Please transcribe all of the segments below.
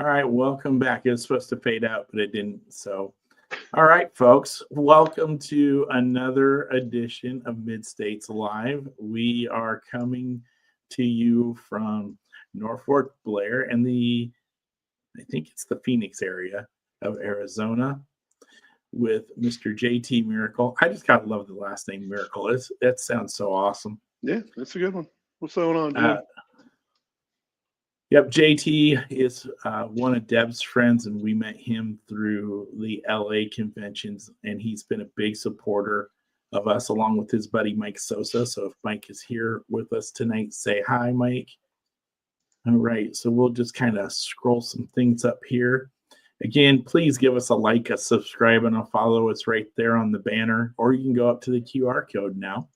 All right, welcome back. It was supposed to fade out, but it didn't. So, all right, folks, welcome to another edition of Mid-States Live. We are coming to you from Norfolk Blair and I think it's the Phoenix area of Arizona with Mr. JTMiracle. I just gotta love the last name Miracle. That sounds so awesome. Yeah, that's a good one. What's going on, Jim? Yep, JT is one of Deb's friends, and we met him through the LA conventions, and he's been a big supporter of us, along with his buddy Mike Sosa. So if Mike is here with us tonight, say hi, Mike. All right, so we'll just kind of scroll some things up here. Again, please give us a like, a subscribe, and a follow. It's right there on the banner, or you can go up to the QR code now.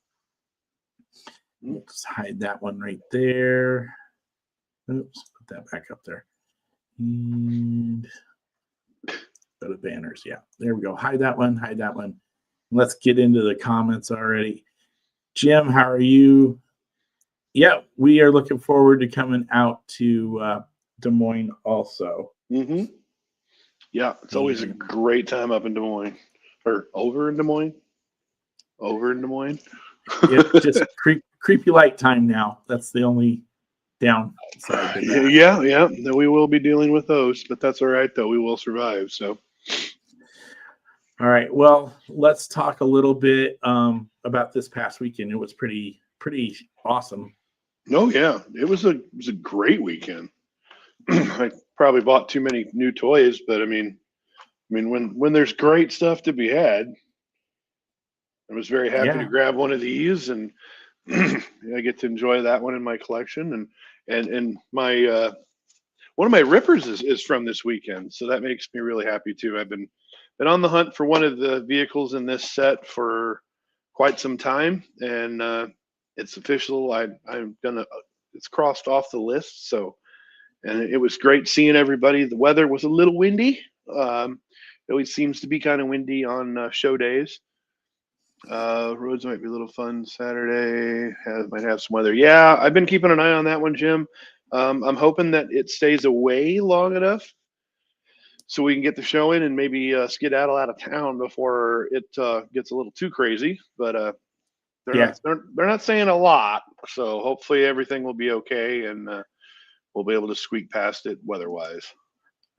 We'll just hide that one right there. Oops, put that back up there. And go to banners. Yeah, there we go. Hide that one. Hide that one. Let's get into the comments already. Jim, how are you? Yeah, we are looking forward to coming out to Des Moines also. Mm-hmm. Yeah, it's always a great time up in Des Moines. Or over in Des Moines? Over in Des Moines? It's just creepy light time now. That's the only downside. Yeah. We will be dealing with those, but that's all right, though. We will survive. So, all right. Well, let's talk a little bit about this past weekend. It was pretty awesome. Oh yeah, it was a great weekend. I probably bought too many new toys, but I mean, when there's great stuff to be had, I was very happy to grab one of these, and I get to enjoy that one in my collection. And my one of my rippers is from this weekend, so that makes me really happy too. I've been on the hunt for one of the vehicles in this set for quite some time, and it's official. It's crossed off the list. So, and it was great seeing everybody. The weather was a little windy. It always seems to be kind of windy on show days. Roads might be a little fun Saturday. Might have some weather. Yeah, I've been keeping an eye on that one, Jim. I'm hoping that it stays away long enough so we can get the show in and maybe skedaddle out of town before it gets a little too crazy. But they're not saying a lot, so hopefully everything will be okay and we'll be able to squeak past it weather-wise.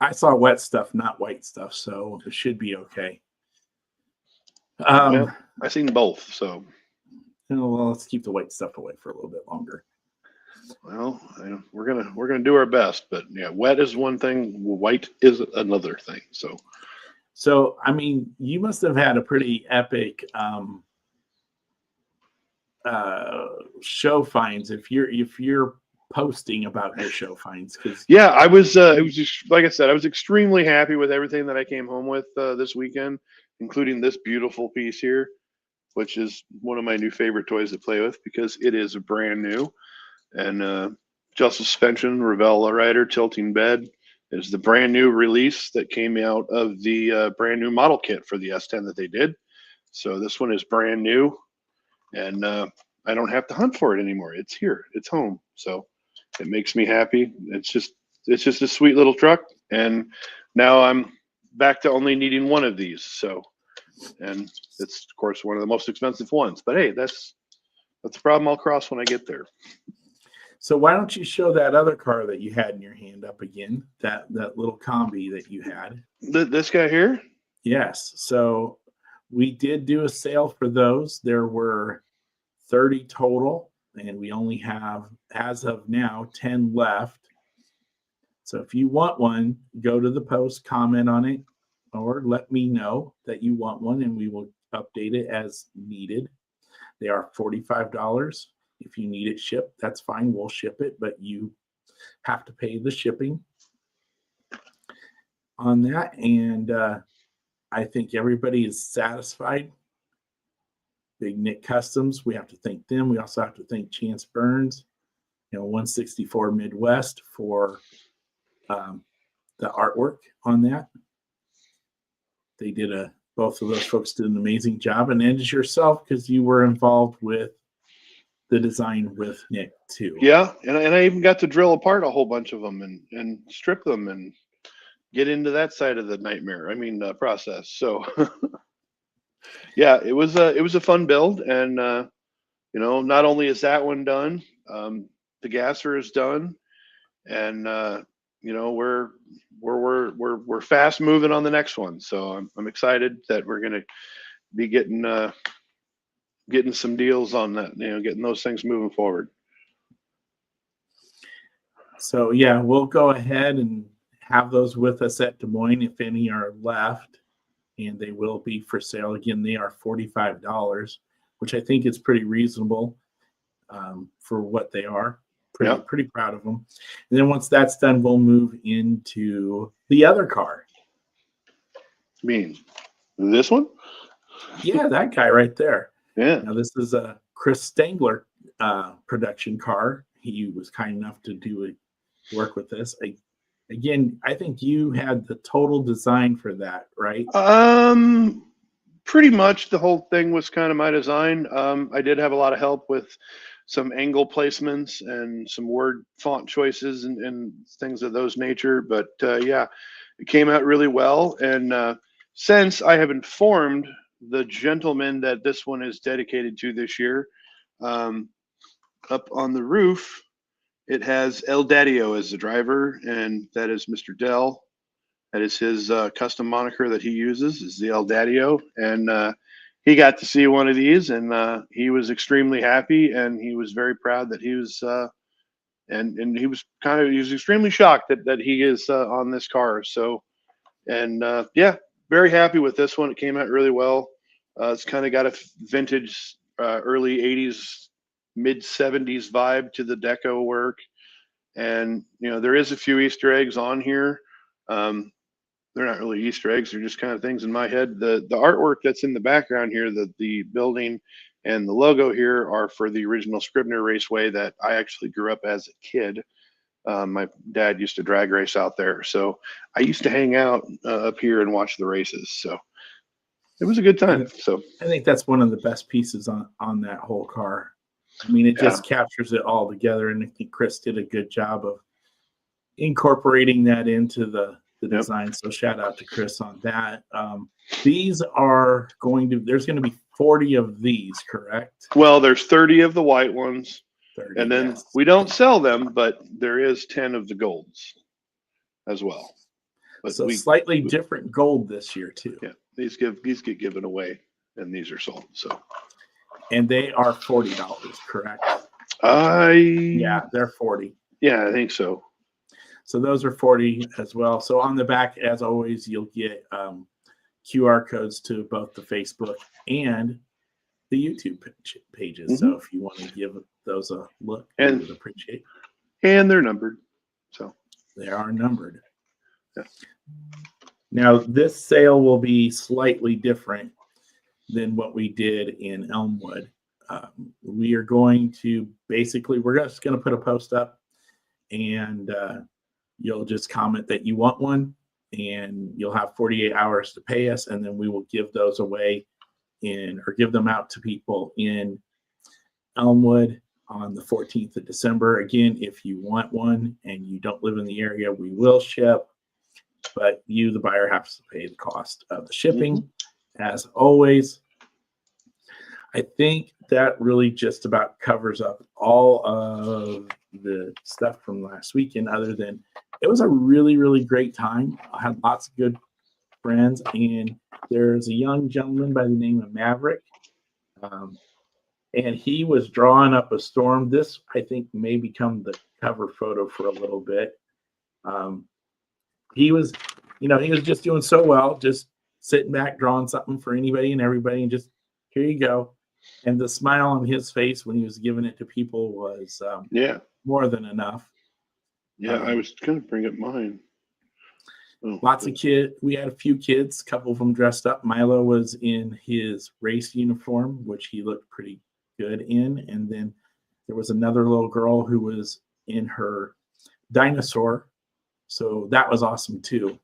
I saw wet stuff, not white stuff, so it should be okay. Well, I've seen both, so. Well, let's keep the white stuff away for a little bit longer. Well, we're gonna do our best, but yeah, wet is one thing, white is another thing. So I mean, you must have had a pretty epic show finds if you're posting about your show finds. Yeah, I was. It was just like I said, I was extremely happy with everything that I came home with this weekend, including this beautiful piece here, which is one of my new favorite toys to play with because it is brand new. And gel suspension, Revell rider, tilting bed is the brand new release that came out of the brand new model kit for the S10 that they did. So this one is brand new, and I don't have to hunt for it anymore. It's here, it's home. So it makes me happy. It's just a sweet little truck, and now I'm back to only needing one of these. So, and it's of course one of the most expensive ones. But hey, that's a problem I'll cross when I get there. So why don't you show that other car that you had in your hand up again? That little combi that you had. This guy here? Yes. So we did do a sale for those. There were 30 total, and we only have, as of now, 10 left. So if you want one, go to the post, comment on it, or let me know that you want one, and we will update it as needed. They are $45. If you need it shipped, that's fine. We'll ship it, but you have to pay the shipping on that. And I think everybody is satisfied. Big Nick Customs, we have to thank them. We also have to thank Chance Burns, 164 Midwest for the artwork on that. They did both of those folks did an amazing job, and as yourself, because you were involved with the design with Nick too. Yeah, and I even got to drill apart a whole bunch of them and strip them, and get into that side of the nightmare. I mean, process. So yeah, it was a fun build, and not only is that one done, the gasser is done, and we're fast moving on the next one. So I'm excited that we're gonna be getting some deals on that. Getting those things moving forward. So yeah, we'll go ahead and have those with us at Des Moines if any are left, and they will be for sale. Again, they are $45, which I think is pretty reasonable for what they are. Pretty proud of them. And then once that's done, we'll move into the other car. Mean this one? Yeah, that guy right there. Yeah. Now this is a chrisstangler production car. He was kind enough to work with this. Again, I think you had the total design for that, right? Pretty much the whole thing was kind of my design. I did have a lot of help with some angle placements and some word font choices and things of those nature. But yeah, it came out really well. And since I have informed the gentleman that this one is dedicated to this year, up on the roof, it has El Daddio as the driver, and that is Mr. Dell. That is his custom moniker that he uses, is the El Daddio. And he got to see one of these, and he was extremely happy, and he was very proud that he was, and he was extremely shocked that he is on this car. So, and yeah, very happy with this one. It came out really well. It's kind of got a vintage, early 80s, mid 70s vibe to the deco work. And, there is a few Easter eggs on here. They're not really Easter eggs. They're just kind of things in my head. The artwork that's in the background here, the building and the logo here are for the original Scribner Raceway that I actually grew up as a kid. My dad used to drag race out there. So I used to hang out up here and watch the races. So it was a good time. So I think that's one of the best pieces on that whole car. I mean, it just captures it all together. And I think Chris did a good job of incorporating that into the design. So shout out to Chris on that. These are there's going to be 40 of these, correct? Well, there's 30 of the white ones. 30, and then yes. we don't sell them, but there is 10 of the golds as well. But so slightly different gold this year too. Yeah, these get given away, and these are sold. So, and they are $40, correct? Yeah, they're 40. Yeah, I think so. So those are 40 as well. So on the back, as always, you'll get QR codes to both the Facebook and the YouTube pages. Mm-hmm. So if you want to give those a look, I would appreciate. And they're numbered. So they are numbered. Yeah. Now this sale will be slightly different than what we did in Elmwood. We are going to we're just going to put a post up, and you'll just comment that you want one, and you'll have 48 hours to pay us, and then we will give those away or give them out to people in Elmwood on the 14th of December. Again, if you want one and you don't live in the area, we will ship, but you, the buyer, have to pay the cost of the shipping. Mm-hmm. As always, I think that really just about covers up all of the stuff from last weekend, other than it was a really, really great time. I had lots of good friends, and there's a young gentleman by the name of Maverick, and he was drawing up a storm. This, I think, may become the cover photo for a little bit. He was just doing so well, just sitting back, drawing something for anybody and everybody, and just, here you go. And the smile on his face when he was giving it to people was more than enough. Yeah, I was going to bring up mine. Lots of kids. We had a few kids, a couple of them dressed up. Milo was in his race uniform, which he looked pretty good in. And then there was another little girl who was in her dinosaur. So that was awesome too.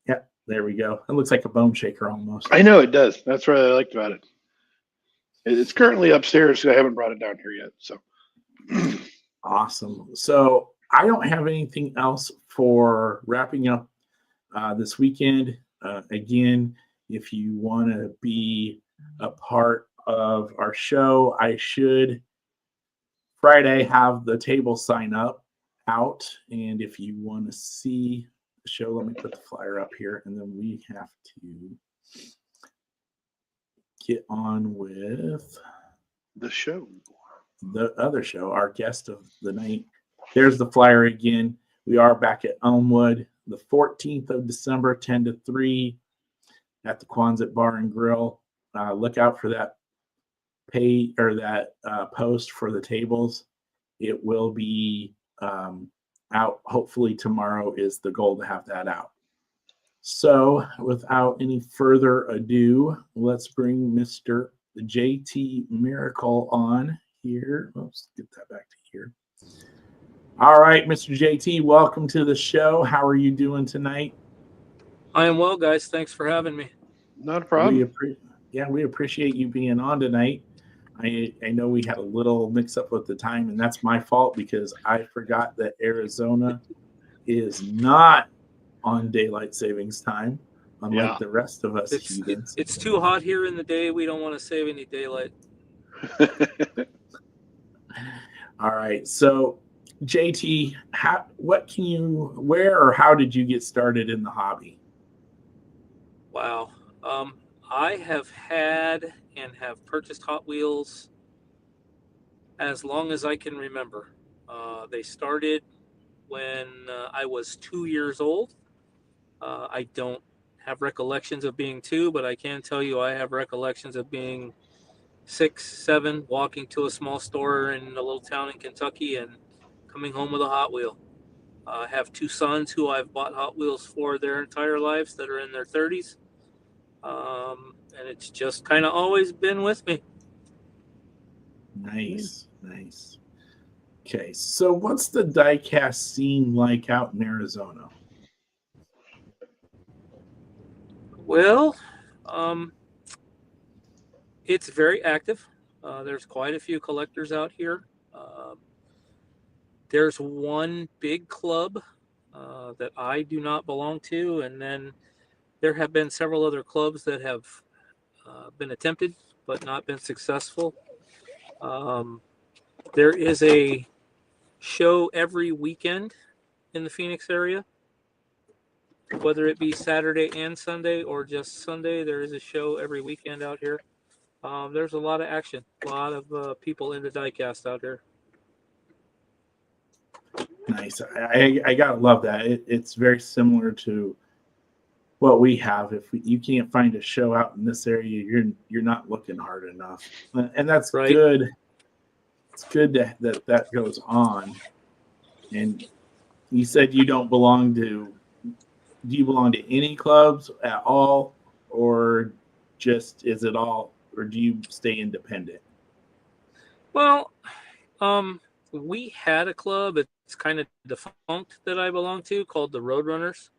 Yeah, there we go. It looks like a bone shaker almost. I know it does. That's what I liked about it. It's currently upstairs, so I haven't brought it down here yet. So awesome. So I don't have anything else for wrapping up this weekend. Again, if you want to be a part of our show, I should Friday have the table sign up out. And if you want to see the show, let me put the flyer up here, and then we have to get on with The show. The other show, our guest of the night. There's the flyer again. We are back at Elmwood the 14th of December, 10 to 3 at the Quonset Bar and Grill. Look out for that post for the tables. It will be out. Hopefully tomorrow is the goal to have that out. So without any further ado, let's bring Mr. JTMiracle on here. Let's get that back to here. All right, Mr. JT, welcome to the show. How are you doing tonight? I am well, guys. Thanks for having me. Not a problem. We appreciate you being on tonight. I know we had a little mix up with the time, and that's my fault because I forgot that Arizona is not on daylight savings time, unlike the rest of us heathens. It's too hot here in the day. We don't want to save any daylight. All right. So, JT, where or how did you get started in the hobby? Wow. I have had and have purchased Hot Wheels as long as I can remember. They started when I was 2 years old. I don't have recollections of being 2, but I can tell you I have recollections of being 6, 7, walking to a small store in a little town in Kentucky and coming home with a Hot Wheel. I have 2 sons who I've bought Hot Wheels for their entire lives that are in their 30s. And it's just kind of always been with me. Nice. Okay, so what's the diecast scene like out in Arizona? Well, it's very active. There's quite a few collectors out here. There's one big club that I do not belong to, and then there have been several other clubs that have been attempted but not been successful. There is a show every weekend in the Phoenix area. Whether it be Saturday and Sunday or just Sunday, there is a show every weekend out here. There's a lot of action, a lot of people into diecast out here. Nice. I gotta love that. It's very similar to what we have. If you can't find a show out in this area, you're not looking hard enough, and that's right. Good. It's good that goes on. And you said you don't belong to. Do you belong to any clubs at all, or just is it all, or do you stay independent? Well, we had a club. It's kind of defunct that I belong to called the Roadrunners.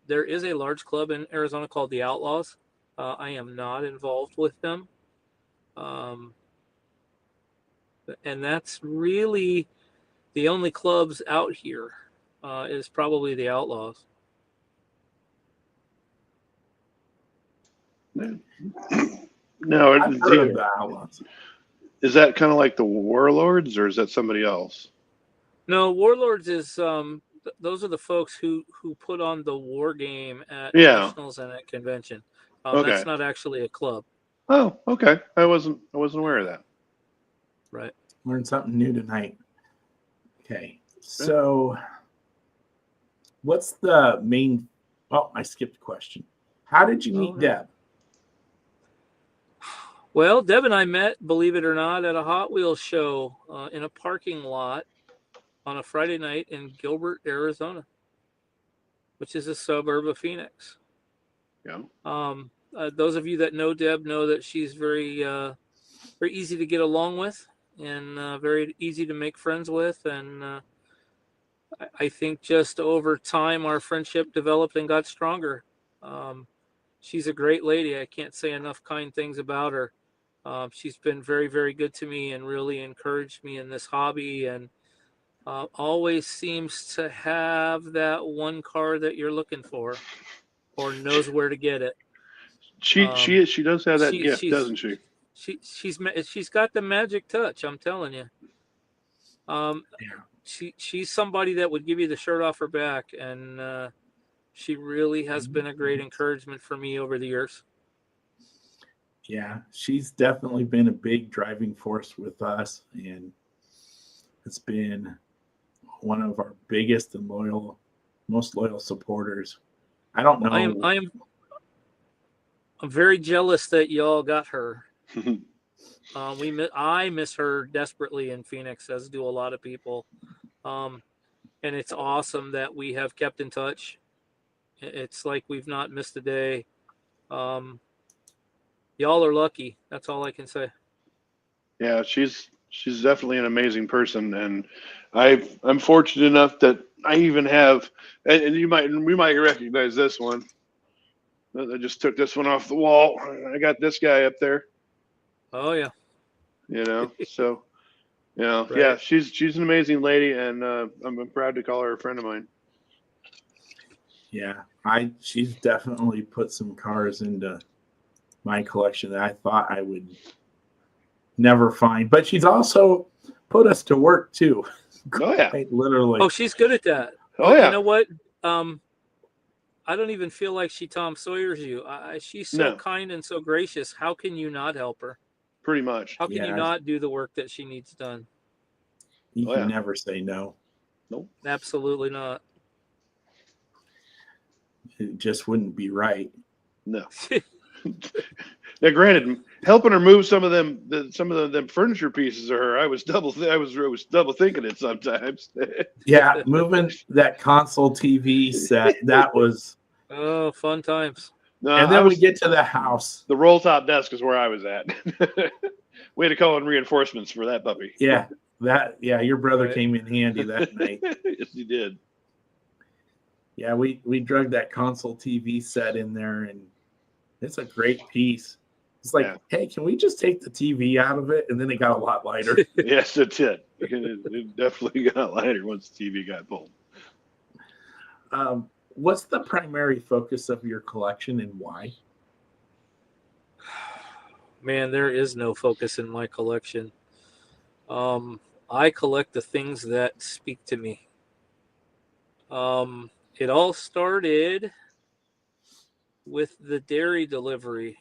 There is a large club in Arizona called the Outlaws. I am not involved with them. And that's really the only clubs out here is probably the Outlaws. No, I've heard of the Outlaws. Is that kind of like the Warlords, or is that somebody else? No, Warlords is those are the folks who put on the war game at nationals and at convention. Okay. That's not actually a club. Oh, okay. I wasn't aware of that. Right. Learned something new tonight. Okay. So what's the main I skipped a question. How did you meet Deb? Well, Deb and I met, believe it or not, at a Hot Wheels show in a parking lot on a Friday night in Gilbert, Arizona, which is a suburb of Phoenix. Yeah. Those of you that know Deb know that she's very easy to get along with and very easy to make friends with. And I think just over time, our friendship developed and got stronger. She's a great lady. I can't say enough kind things about her. She's been very, very good to me and really encouraged me in this hobby. And always seems to have that one car that you're looking for, or knows where to get it. She does have that gift, doesn't she? She's got the magic touch. I'm telling you. She's somebody that would give you the shirt off her back, and she really has been a great encouragement for me over the years. Yeah, she's definitely been a big driving force with us, and it's been one of our biggest and most loyal supporters. I don't know. I'm very jealous that y'all got her. I miss her desperately in Phoenix, as do a lot of people. And it's awesome that we have kept in touch. It's like we've not missed a day. Y'all are lucky. That's all I can say. Yeah, she's definitely an amazing person, and I'm fortunate enough that I even have, and we might recognize this one. I just took this one off the wall. I got this guy up there. Oh yeah. So, right. Yeah, she's an amazing lady, and I'm proud to call her a friend of mine. Yeah, she's definitely put some cars into my collection that I thought I would never find. But she's also put us to work too. Oh yeah, quite literally. Oh, she's good at that. Oh yeah. You know what? I don't even feel like she Tom Sawyer's you. She's so kind and so gracious. How can you not help her? Pretty much. How can you not do the work that she needs done? You can never say no. Nope. Absolutely not. It just wouldn't be right. No. Now, granted, helping her move some of them furniture pieces of her, I was double thinking it sometimes. Yeah, moving that console TV set, that was fun times. No, and then we get to the house. The roll top desk is where I was at. We had to call in reinforcements for that puppy. Yeah, your brother came in handy that night. Yes, he did. Yeah, we drug that console TV set in there, and it's a great piece. It's like, hey, can we just take the TV out of it? And then it got a lot lighter. Yes, it did. It definitely got lighter once the TV got pulled. What's the primary focus of your collection and why? Man, there is no focus in my collection. I collect the things that speak to me. It all started with the dairy delivery.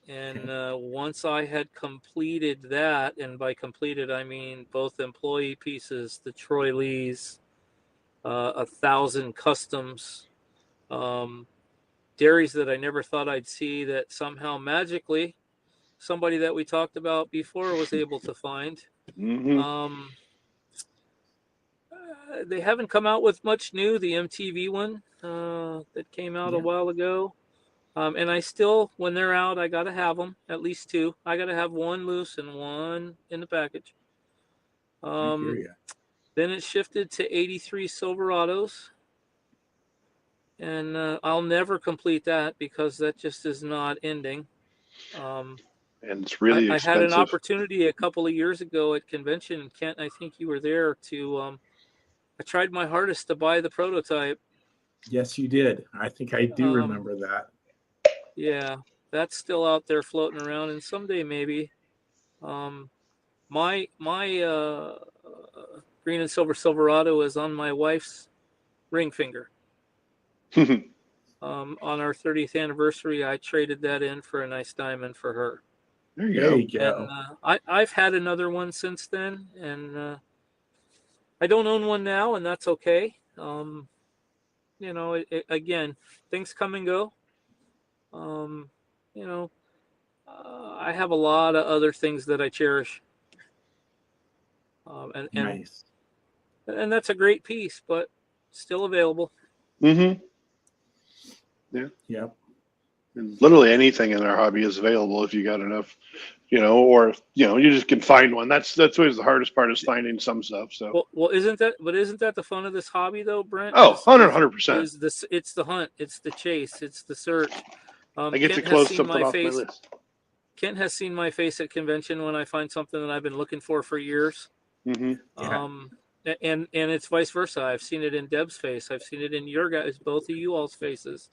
And once I had completed that, and by completed, I mean both employee pieces, the Troy Lees, 1,000 customs, dairies that I never thought I'd see that somehow magically somebody that we talked about before was able to find. Mm-hmm. They haven't come out with much new. The MTV one that came out a while ago. And I still, when they're out, I got to have them, at least two. I got to have one loose and one in the package. Then it shifted to 83 Silverados. And I'll never complete that because that just is not ending. And it's really expensive. I had an opportunity a couple of years ago at convention in Kent. I think you were there to, I tried my hardest to buy the prototype. Yes, you did. I think I do remember that. Yeah, that's still out there floating around, and someday maybe. My green and silver Silverado is on my wife's ring finger. On our 30th anniversary, I traded that in for a nice diamond for her. There you go. And I've had another one since then, and I don't own one now, and that's okay. Again, things come and go. I have a lot of other things that I cherish. Nice. And that's a great piece, but still available. Mm-hmm. Yeah. Yep. And literally anything in our hobby is available if you got enough, or you just can find one. That's always the hardest part, is finding some stuff. So well, isn't that the fun of this hobby though, Brent? Oh, 100%. It's the hunt, it's the chase, it's the search. I get to close something off my list. Kent has seen my face at convention when I find something that I've been looking for years. Mm-hmm. Yeah. And it's vice versa. I've seen it in Deb's face. I've seen it in your guys, both of you all's faces.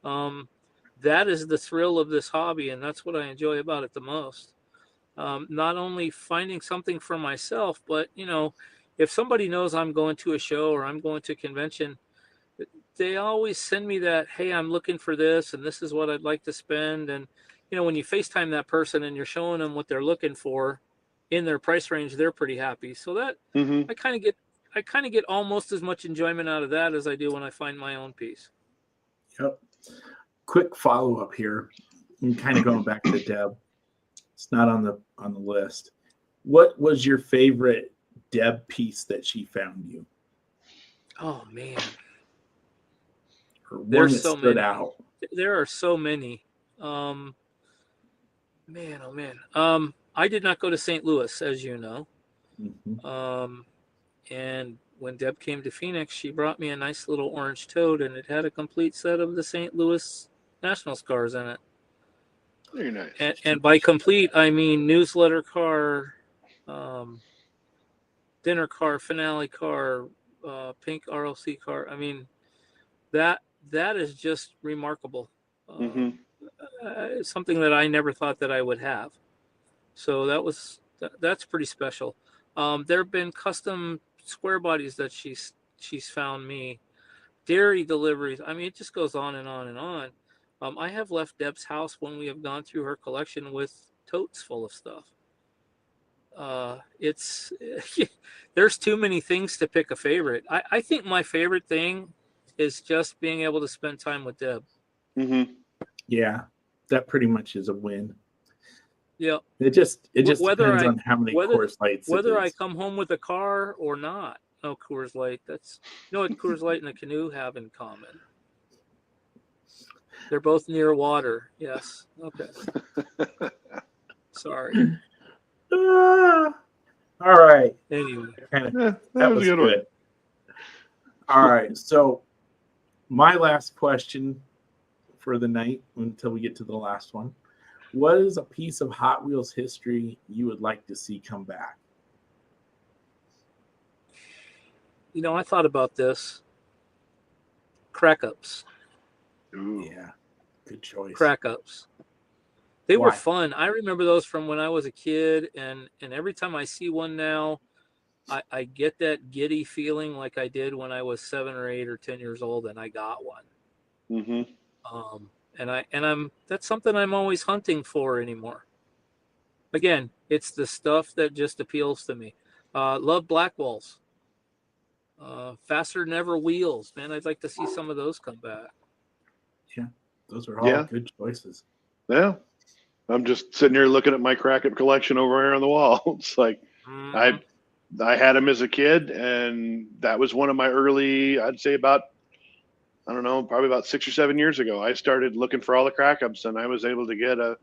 That is the thrill of this hobby, and that's what I enjoy about it the most. Not only finding something for myself, but if somebody knows I'm going to a show or I'm going to a convention, they always send me that, hey, I'm looking for this, and this is what I'd like to spend. And when you FaceTime that person and you're showing them what they're looking for in their price range, they're pretty happy. So that Mm-hmm. I kind of get almost as much enjoyment out of that as I do when I find my own piece. Yep. Quick follow up here, and kind of going back to Deb. It's not on the list. What was your favorite Deb piece that she found you? Oh man, Or one there's that so stood many. out? There are so many. Man, oh man. I did not go to St. Louis, as you know. Mm-hmm. And when Deb came to Phoenix, she brought me a nice little orange toad, and it had a complete set of the St. Louis National cars in it. Very nice. And by complete, I mean newsletter car, dinner car, finale car, pink RLC car. I mean, that is just remarkable. Mm-hmm. Something that I never thought that I would have. So that's pretty special. There have been custom square bodies that she's found me, dairy deliveries. I mean, it just goes on and on and on. I have left Deb's house when we have gone through her collection with totes full of stuff. It's there's too many things to pick a favorite. I think my favorite thing is just being able to spend time with Deb. Mm-hmm. Yeah, that pretty much is a win. Yeah. It just Whether depends I- on how many whether- Coors Lights. Whether it I is. come home with a car or not. No, Coors Light. That's what Coors Light and a canoe have in common. They're both near water. Yes. Okay. Sorry. All right. Anyway. Kind of. Yeah, That was was a good one. good. All right. So my last question for the night until we get to the last one. What is a piece of Hot Wheels history you would like to see come back? I thought about this. Crack-ups. Ooh. Yeah. Good choice. Crack-ups. They were Why? fun. I remember those from when I was a kid, and every time I see one now, I get that giddy feeling like I did when I was 7 or 8 or 10 years old and I got one. Mm-hmm. And that's something I'm always hunting for anymore. Again, it's the stuff that just appeals to me. Love black walls. Faster than ever wheels, man. I'd like to see some of those come back. Yeah. Those are all Yeah. good choices. Yeah. I'm just sitting here looking at my Crack-Up collection over here on the wall. It's like Mhm. I had them as a kid, and that was one of my early, I'd say about, I don't know, probably about 6 or 7 years ago. I started looking for all the Crack-Ups, and I was able to get a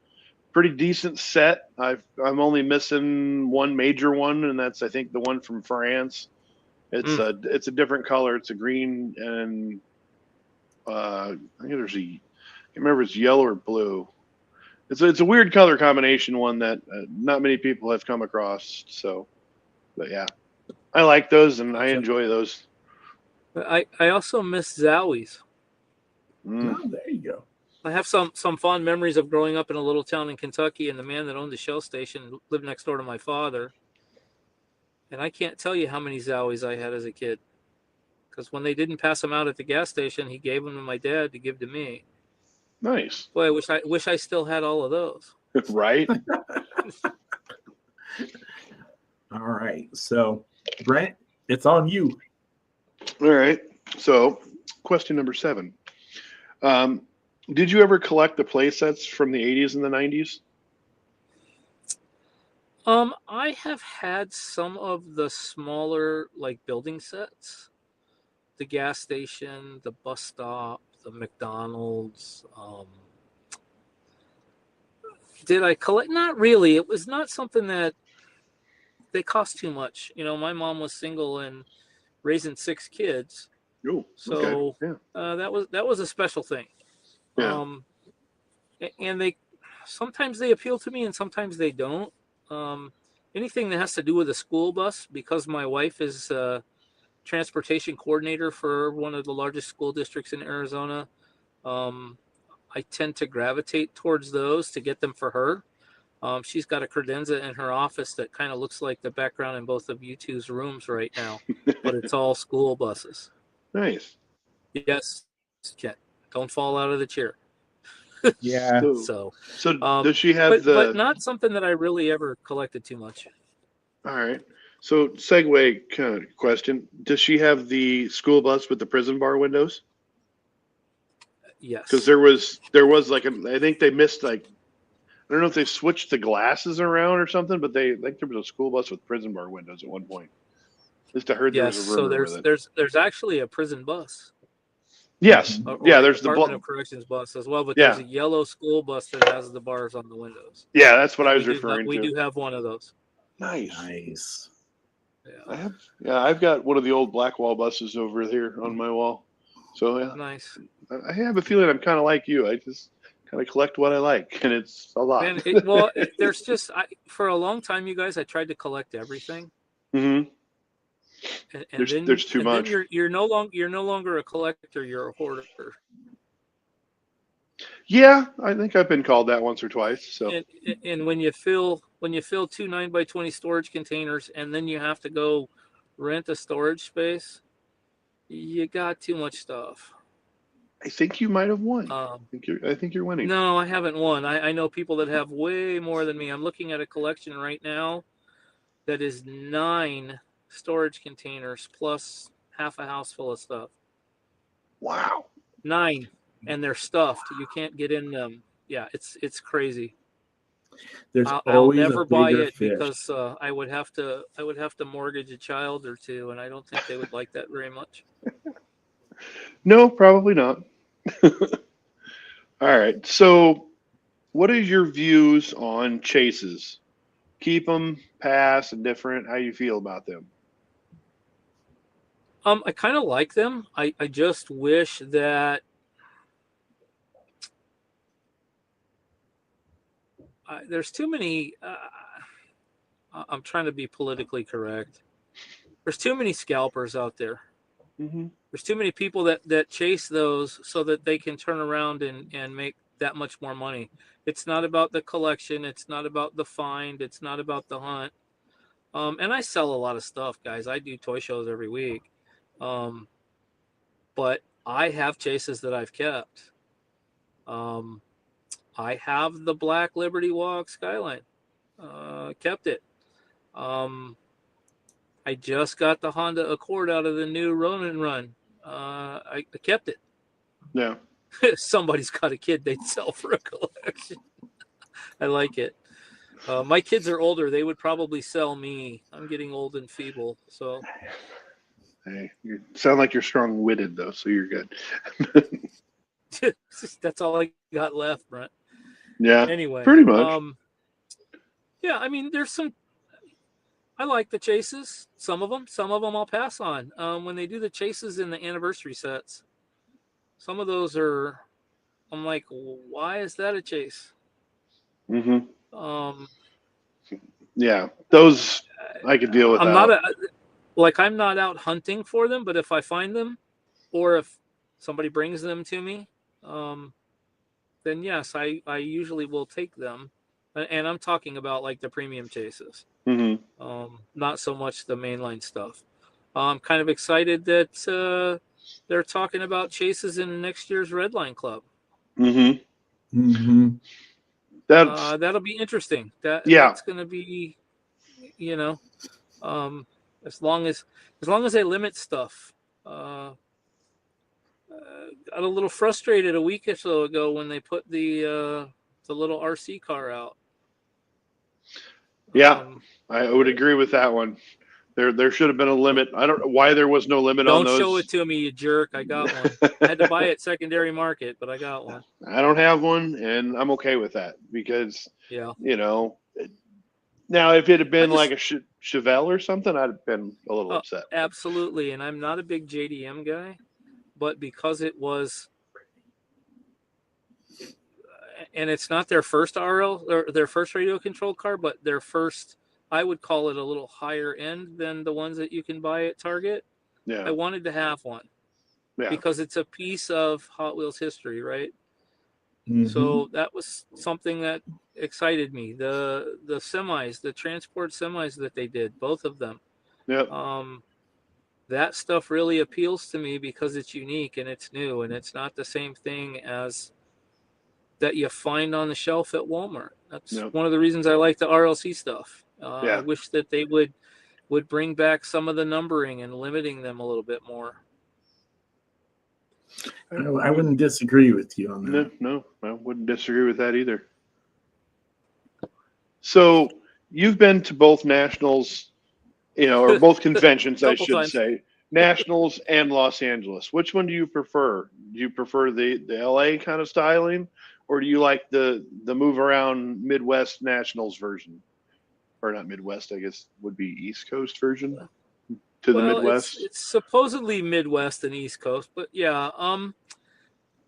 pretty decent set. I'm only missing one major one, and that's I think the one from France. It's a different color. It's a green, and I think I can't remember if it's yellow or blue. It's a weird color combination, one that not many people have come across. So, but yeah, I like those and I enjoy those. I also miss Zowies. Mm. Oh, there you go. I have some fond memories of growing up in a little town in Kentucky, and the man that owned the Shell station lived next door to my father. And I can't tell you how many Zowies I had as a kid. Because when they didn't pass them out at the gas station, he gave them to my dad to give to me. Nice. Boy, I wish I still had all of those. Right? All right. So, Brent, it's on you. All right. So, question number 7. Did you ever collect the play sets from the 80s and the 90s? I have had some of the smaller like building sets, the gas station, the bus stop, the McDonald's. Did I collect? Not really. It was not something that they cost too much. My mom was single and raising 6 kids, Oh, so okay. Yeah. that was a special thing. Yeah. And they sometimes they appeal to me and sometimes they don't. anything that has to do with a school bus, because my wife is transportation coordinator for one of the largest school districts in Arizona. I tend to gravitate towards those to get them for her. She's got a credenza in her office that kind of looks like the background in both of you two's rooms right now, but it's all school buses. Nice. Yes, Kent, don't fall out of the chair. Yeah. So does she have but not something that I really ever collected too much. All right. So segue kind of question. Does she have the school bus with the prison bar windows? Yes. Because there was like I think they missed like, I don't know if they switched the glasses around or something, but I think there was a school bus with prison bar windows at one point. At least I heard there was a rumor with it. There's actually a prison bus. Yes. Or there's the Department of Corrections bus as well, but Yeah. there's a yellow school bus that has the bars on the windows. Yeah, that's what I was We referring to. do have one of those. Nice. Yeah. I've got one of the old black wall buses over here on my wall. So yeah, Nice. I have a feeling I'm kind of like you. I just kind of collect what I like, and it's a lot. And there's just for a long time, you guys, I tried to collect everything. Mm-hmm. And There's too much. Then you're no longer a collector. You're a hoarder. Yeah, I think I've been called that once or twice. So and when you fill 2 9x20 storage containers, and then you have to go rent a storage space, you got too much stuff. I think you might have won. I think you're winning. No, I haven't won. I know people that have way more than me. I'm looking at a collection right now that is 9 storage containers plus half a house full of stuff. Wow. 9, and they're stuffed. You can't get in them. Yeah, it's crazy. I'll never buy it because I would have to mortgage a child or two, and I don't think they would like that very much. No, probably not. All right. So, what is your views on chases? Keep them, pass, indifferent. How you feel about them? I kind of like them. I just wish that there's too many. I'm trying to be politically correct. There's too many scalpers out there. Mm-hmm. There's too many people that chase those so that they can turn around and make that much more money. It's not about the collection. It's not about the find. It's not about the hunt. And I sell a lot of stuff, guys. I do toy shows every week. But I have chases that I've kept. I have the black Liberty Walk Skyline. Kept it. I just got the Honda Accord out of the new Ronin run. I kept it. Yeah. Somebody's got a kid they'd sell for a collection. I like it. My kids are older. They would probably sell me. I'm getting old and feeble. So. Hey, you sound like you're strong-witted, though, so you're good. That's all I got left, Brent. Yeah. Anyway. Pretty much. Yeah, I mean, there's some. I like the chases. Some of them I'll pass on. When they do the chases in the anniversary sets, some of those are. I'm like, why is that a chase? Mm-hmm. Yeah, those I could deal with. I'm not out hunting for them, but if I find them, or if somebody brings them to me, then yes, I usually will take them. And I'm talking about like the premium chases, not so much the mainline stuff. I'm kind of excited that they're talking about chases in next year's Redline Club. That'll be interesting. That's going to be, as long as they limit stuff. Got a little frustrated a week or so ago when they put the little RC car out. Yeah, I would agree with that one. There should have been a limit. I don't know why there was no limit on those. Don't show it to me, you jerk. I got one. I had to buy it secondary market, but I got one. I don't have one, and I'm okay with that because, now if it had been like a Chevelle or something, I'd have been a little upset. Absolutely, and I'm not a big JDM guy, but because it was, and it's not their first RL or their first radio controlled car, but their first I would call it a little higher end than the ones that you can buy at Target. Yeah. I wanted to have one because it's a piece of Hot Wheels history, right? Mhm. So that was something that excited me. The semis, the transport semis that they did, both of them. Yep. That stuff really appeals to me because it's unique and it's new and it's not the same thing as that you find on the shelf at Walmart. That's one of the reasons I like the RLC stuff. I wish that they would bring back some of the numbering and limiting them a little bit more. I wouldn't disagree with you on that. No, I wouldn't disagree with that either. So you've been to both nationals, or both conventions, I should say, nationals and Los Angeles. Which one do you prefer? Do you prefer the LA kind of styling, or do you like the move around Midwest nationals version? Or not Midwest, I guess would be East Coast version to the Midwest. It's supposedly Midwest and East Coast, but yeah.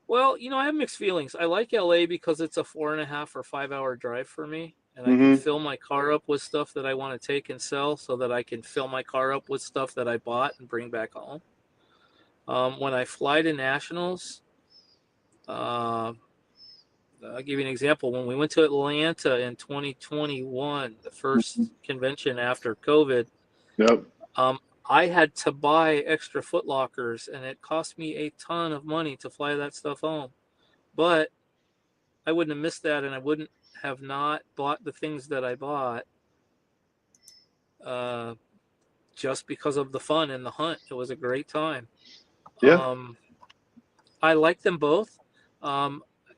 Well, I have mixed feelings. I like LA because it's a 4.5 or 5 hour drive for me, and I can fill my car up with stuff that I want to take and sell, so that I can fill my car up with stuff that I bought and bring back home. When I fly to nationals, I'll give you an example. When we went to Atlanta in 2021, the first convention after COVID, I had to buy extra foot lockers, and it cost me a ton of money to fly that stuff home. But I wouldn't have missed that, and I wouldn't have not bought the things that I bought just because of the fun and the hunt. It was a great time. Yeah. I like them both.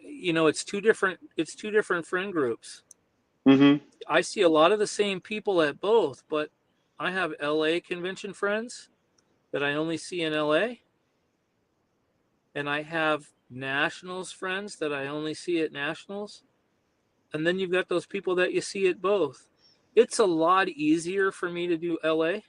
It's two different friend groups. I see a lot of the same people at both, but I have LA convention friends that I only see in LA, and I have nationals friends that I only see at nationals, and then you've got those people that you see at both. It's a lot easier for me to do LA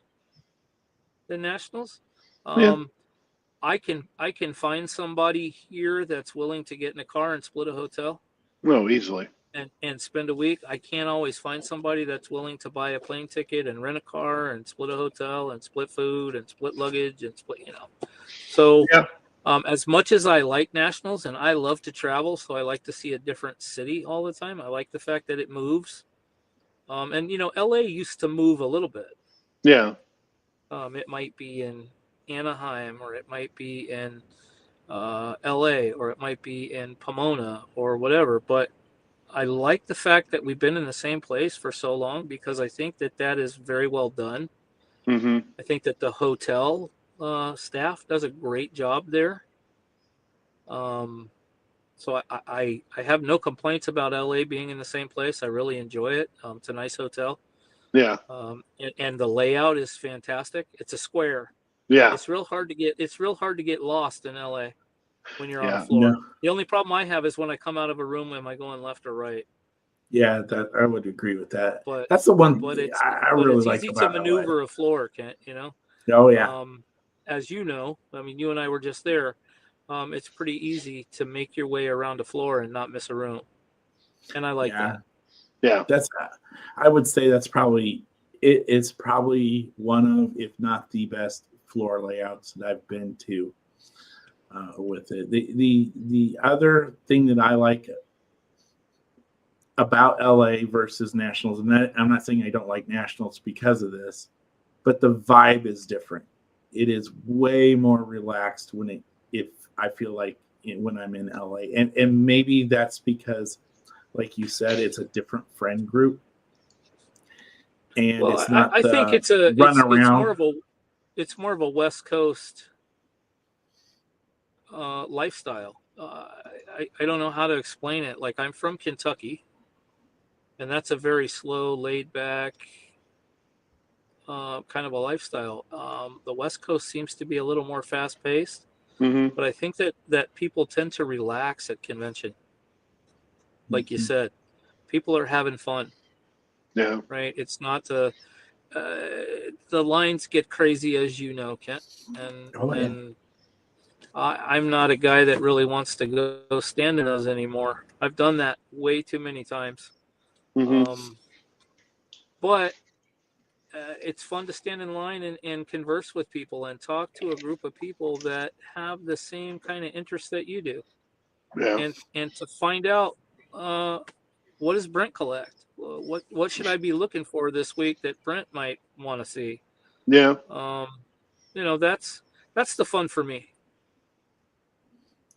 than nationals. I can find somebody here that's willing to get in a car and split a hotel. No, easily. And spend a week. I can't always find somebody that's willing to buy a plane ticket and rent a car and split a hotel and split food and split luggage and split, So as much as I like nationals and I love to travel, so I like to see a different city all the time. I like the fact that it moves. And LA used to move a little bit. Yeah. It might be in Anaheim, or it might be in LA, or it might be in Pomona or whatever, but I like the fact that we've been in the same place for so long, because I think that is very well done. I think that the hotel staff does a great job there. So I have no complaints about LA being in the same place. I really enjoy it. It's a nice hotel. Yeah. And the layout is fantastic. It's a square. Yeah. It's real hard to get lost in LA when you're on the floor. No. The only problem I have is when I come out of a room, am I going left or right? Yeah, I would agree with that. But that's the one I really it's like easy about to maneuver LA. a floor, Kent, Oh yeah. As you know, I mean, you and I were just there. It's pretty easy to make your way around a floor and not miss a room. And I like that. Yeah. I would say that's probably it's probably one of, if not the best floor layouts that I've been to with it. The other thing that I like about LA versus nationals, and that, I'm not saying I don't like nationals because of this, but the vibe is different. It is way more relaxed when I feel like when I'm in LA, and maybe that's because, like you said, it's a different friend group, and it's not. I think it's more of a West Coast lifestyle. I don't know how to explain it. Like, I'm from Kentucky, and that's a very slow, laid back kind of a lifestyle. The West Coast seems to be a little more fast paced, but I think that people tend to relax at convention. Like you said, people are having fun. Yeah. Right. It's not the lines get crazy, as you know, Kent, and I'm not a guy that really wants to go stand in those anymore. I've done that way too many times. But it's fun to stand in line and converse with people and talk to a group of people that have the same kind of interests that you do. Yeah. And to find out what does Brent collect? What should I be looking for this week that Brent might want to see? Yeah. That's the fun for me.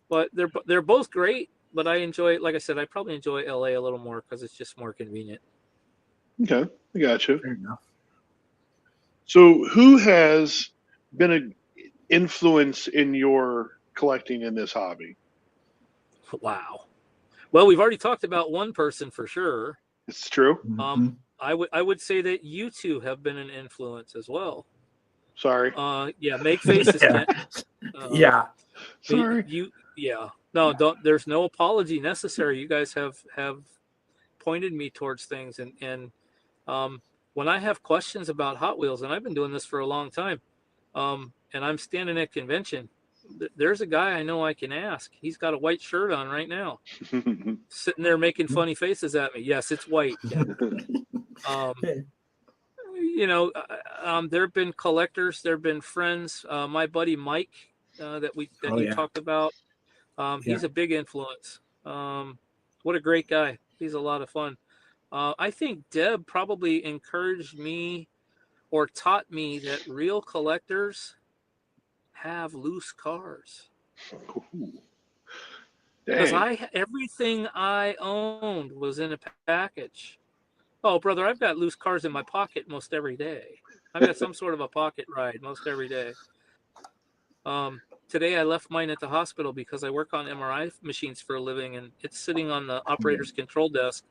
But they're both great. But I enjoy, like I said, I probably enjoy LA a little more because it's just more convenient. Okay, I got you. Fair enough. So, who has been an influence in your collecting in this hobby? Wow. Well, we've already talked about one person for sure. It's true. Mhm. I would say that you two have been an influence as well. Sorry. Yeah, make faces, Yeah. Kent. Yeah. Sorry. No, don't. There's no apology necessary. You guys have pointed me towards things, and when I have questions about Hot Wheels, and I've been doing this for a long time, and I'm standing at convention, there's a guy I know I can ask. He's got a white shirt on right now, sitting there making funny faces at me. Yes, it's white. Ken. There have been collectors, there have been friends. My buddy Mike that you talked about. He's a big influence. What a great guy. He's a lot of fun. I think Deb probably encouraged me or taught me that real collectors have loose cars. Because everything I owned was in a package. Oh, brother, I've got loose cars in my pocket most every day. I've got some sort of a pocket ride most every day. Today I left mine at the hospital because I work on MRI machines for a living, and it's sitting on the operator's control desk.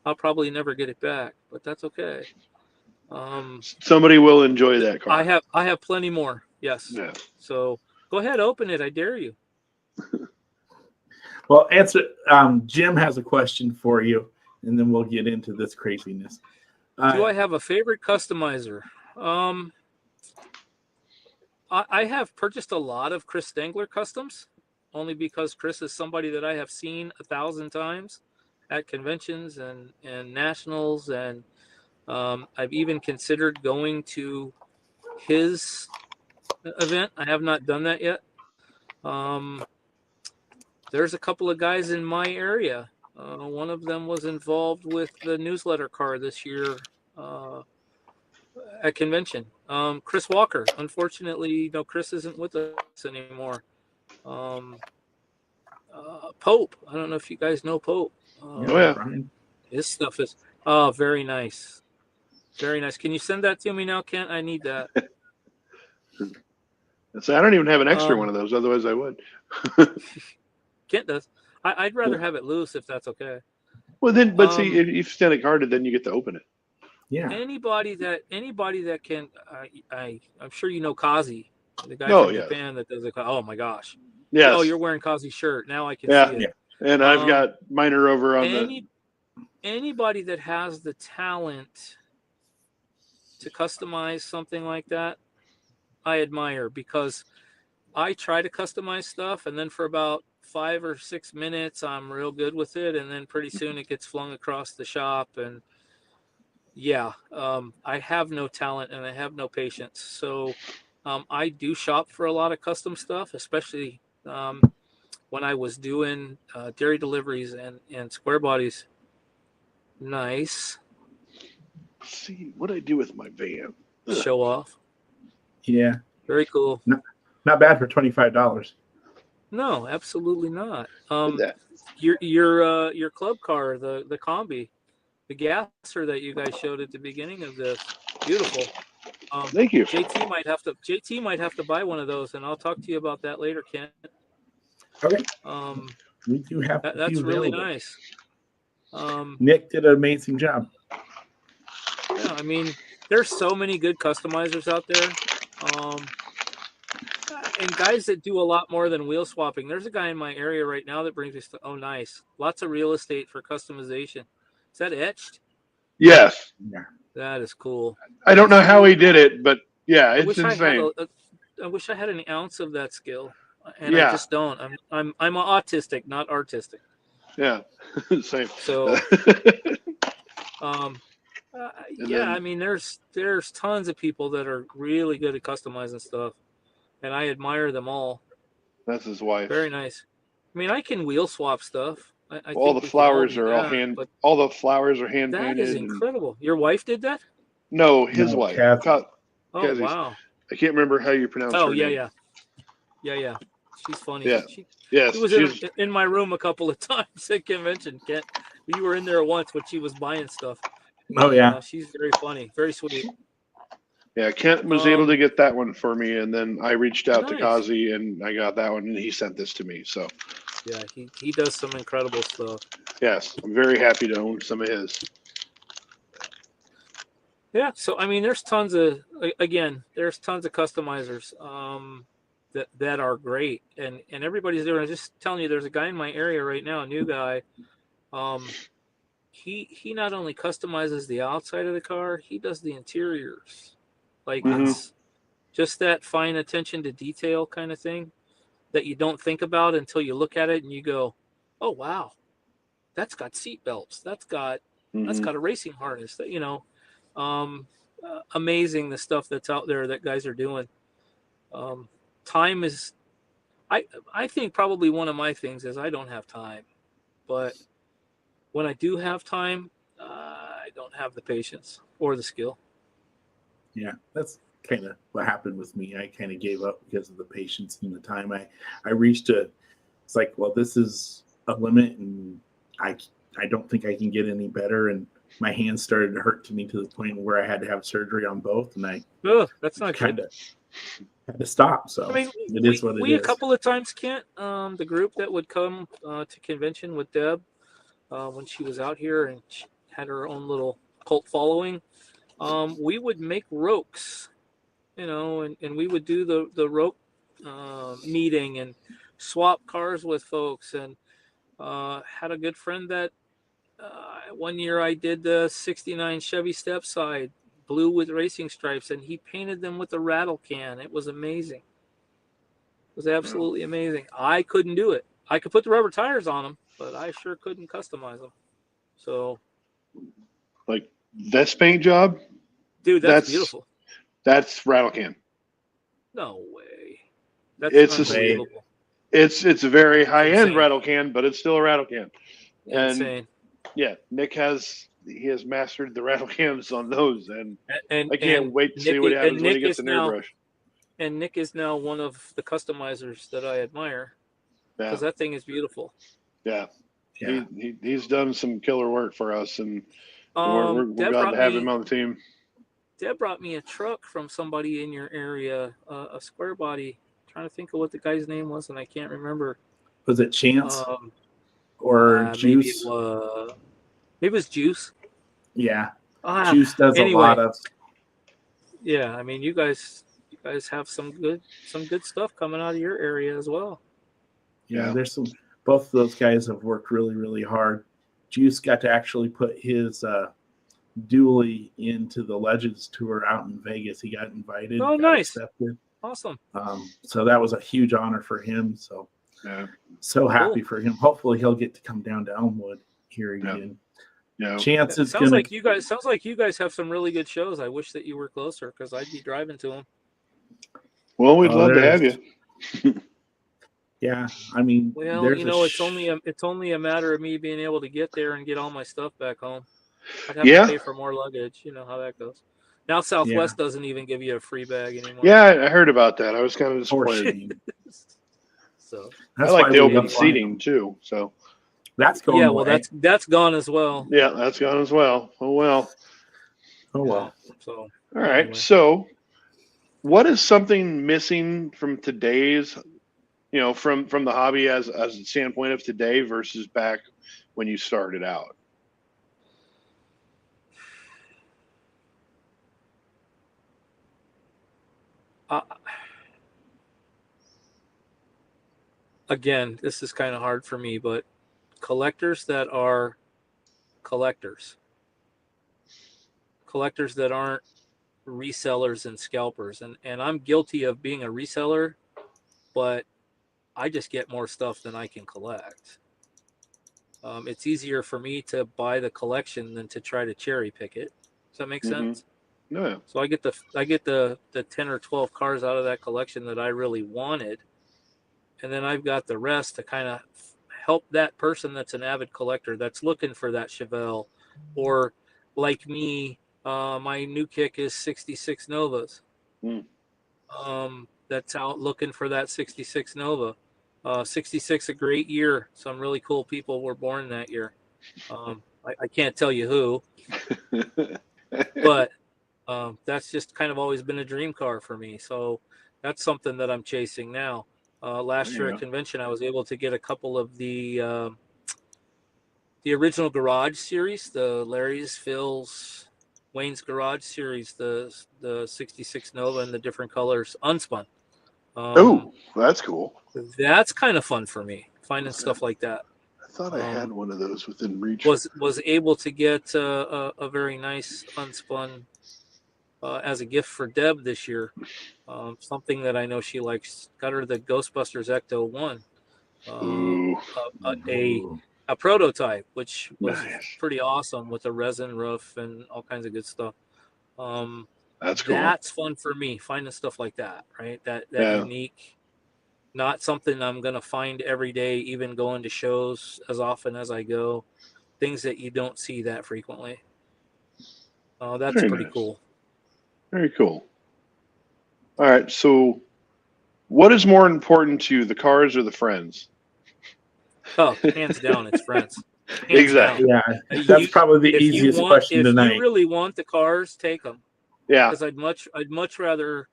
I'll probably never get it back, but that's okay. Somebody will enjoy that car. I have plenty more. Yes. Yeah. So go ahead, open it. I dare you. Well, Jim has a question for you, and then we'll get into this craziness. Do I have a favorite customizer? I have purchased a lot of Chrisstangler customs, only because Chris is somebody that I have seen 1,000 times at conventions and nationals, and I've even considered going to his event. I have not done that yet. There's a couple of guys in my area. One of them was involved with the newsletter car this year at convention. Chris Walker. Unfortunately, Chris isn't with us anymore. Pope. I don't know if you guys know Pope. Brian. His stuff is very nice. Very nice. Can you send that to me now, Kent? I need that. So I don't even have an extra one of those. Otherwise, I would. Kent does. I'd rather have it loose if that's okay. Well, then, but see, if you send it carded, then you get to open it. Yeah. Anybody that can, I'm sure you know Kazi, the guy from Japan that does it. Oh my gosh. Yes. Oh, you're wearing Kazi's shirt now. I can see it. Yeah. And I've got miner over on anybody that has the talent to customize something like that, I admire, because I try to customize stuff, and then for about 5 or 6 minutes, I'm real good with it, and then pretty soon it gets flung across the shop. And I have no talent and I have no patience. So I do shop for a lot of custom stuff, especially when I was doing dairy deliveries and square bodies. Nice. See what I do with my van. Show off. Yeah. Very cool. Not bad for $25. No, absolutely not. Your club car, the combi, the gasser that you guys showed at the beginning of this, beautiful. Thank you. JT might have to buy one of those, and I'll talk to you about that later, Kent. Okay. We do have that's really nice. Nick did an amazing job. Yeah, I mean, there's so many good customizers out there. And guys that do a lot more than wheel swapping. There's a guy in my area right now that brings me to, oh, nice. Lots of real estate for customization. Is that etched? Yes. Yeah. That is cool. I don't know how he did it, but yeah, it's insane. I wish I had an ounce of that skill, and I just don't. I'm autistic, not artistic. Yeah, same. So, Yeah, then I mean, there's tons of people that are really good at customizing stuff, and I admire them all. that's his wife. Very nice. I mean, I can wheel swap stuff. I All think the we can all flowers do are that, but all the flowers are hand that painted. is incredible. Your wife did that? No, his No, wife. Kathy. Oh, Kathy's. wow. I can't remember how you pronounce Oh, her yeah, name. yeah. She's funny. Yeah. She Yes, was she's in my room a couple of times at convention. Kent, you were in there once when she was buying stuff. Oh yeah. She's very funny, very sweet. yeah. Kent was able to get that one for me, and then I reached out to Nice. Kazi, and I got that one, and he sent this to me. So Yeah, he does some incredible stuff. yes, I'm very happy to own some of his. Yeah, so I mean, there's tons of customizers that are great, and everybody's doing it. Just telling you, there's a guy in my area right now, a new guy. He not only customizes the outside of the car, he does the interiors. Like it's just that fine attention to detail kind of thing that you don't think about until you look at it and you go, "Oh wow, that's got seat belts. That's got a racing harness." That amazing the stuff that's out there that guys are doing. Time is, I think probably one of my things is I don't have time, but when I do have time, I don't have the patience or the skill. Yeah, that's kind of what happened with me. I kind of gave up because of the patience and the time. I reached it's like, well, this is a limit, and I don't think I can get any better. And my hands started to hurt to me to the point where I had to have surgery on both, and I That's not kind good. of had to stop. So I mean, it is what it we is. a couple of times, Kent, the group that would come to convention with Deb when she was out here and she had her own little cult following, we would make ropes, and we would do the rope meeting and swap cars with folks, and had a good friend that one year I did the 69 Chevy step side blue with racing stripes, and he painted them with a rattle can. It was amazing. It was absolutely amazing. I couldn't do it. I could put the rubber tires on them, but I sure couldn't customize them. So, like this paint job, dude, that's beautiful. That's rattle can. No way. That's It's unbelievable. It's a very high end rattle can, but it's still a rattle can. Insane. And yeah, Nick has mastered the rattle cans on those, and I can't wait to see what happens when he gets an airbrush. And Nick is now one of the customizers that I admire because that thing is beautiful. Yeah. He's done some killer work for us, and we're glad to have him on the team. Deb brought me a truck from somebody in your area, a square body. I'm trying to think of what the guy's name was, and I can't remember. Was it Chance or Juice? Maybe it was Juice. Yeah, Juice does a lot of. Yeah, I mean, you guys have some good stuff coming out of your area as well. Yeah, there's some. Both of those guys have worked really, really hard. Juice got to actually put his dually into the Legends tour out in Vegas. He got invited. Oh, nice. Accepted. Awesome. So that was a huge honor for him. So happy for him. Hopefully he'll get to come down to Elmwood here again. Yeah. Chance is sounds like you guys have some really good shows. I wish that you were closer because I'd be driving to them. Well, we'd love to have you. Yeah, I mean, well, it's only a matter of me being able to get there and get all my stuff back home. I'd have to pay for more luggage. You know how that goes. Now Southwest doesn't even give you a free bag anymore. Yeah, I heard about that. I was kind of disappointed. So I like the open seating too. So that's going. Yeah, well, that's gone as well. Yeah, that's gone as well. Oh well. So all right. So, what is something missing from today's? From the hobby as a standpoint of today versus back when you started out? Again, this is kind of hard for me, but collectors that are collectors that aren't resellers and scalpers, and I'm guilty of being a reseller, but I just get more stuff than I can collect. It's easier for me to buy the collection than to try to cherry pick it. Does that make Mhm. sense? Yeah. So I get the 10 or 12 cars out of that collection that I really wanted, and then I've got the rest to kind of help that person that's an avid collector that's looking for that Chevelle, or like me, my new kick is 66 Novas. Mm. That's out looking for that 66 Nova. 66, a great year. Some really cool people were born that year. I can't tell you who, but that's just kind of always been a dream car for me. So that's something that I'm chasing now. Last There year you at go. convention, I was able to get a couple of the original Garage series, the Larry's, Phil's, Wayne's Garage series, the 66 Nova and the different colors unspun. Oh, that's cool. That's kind of fun for me, finding stuff like that. I thought I had one of those within reach. Was able to get a very nice unspun as a gift for Deb this year. Something that I know she likes. Got her the Ghostbusters Ecto 1. Ooh. A prototype, which was Nice. pretty awesome with a resin roof and all kinds of good stuff. That's cool. That's fun for me, finding stuff like that, right? That Yeah. unique, not something I'm going to find every day, even going to shows as often as I go. Things that you don't see that frequently. That's Very pretty nice. cool. Very cool. All right. So, what is more important to you, the cars or the friends? Oh, hands down, it's friends. Hands Exactly. down. Yeah, that's probably the If you easiest want, question if tonight. you really want the cars, take them. Yeah. Because I'd much rather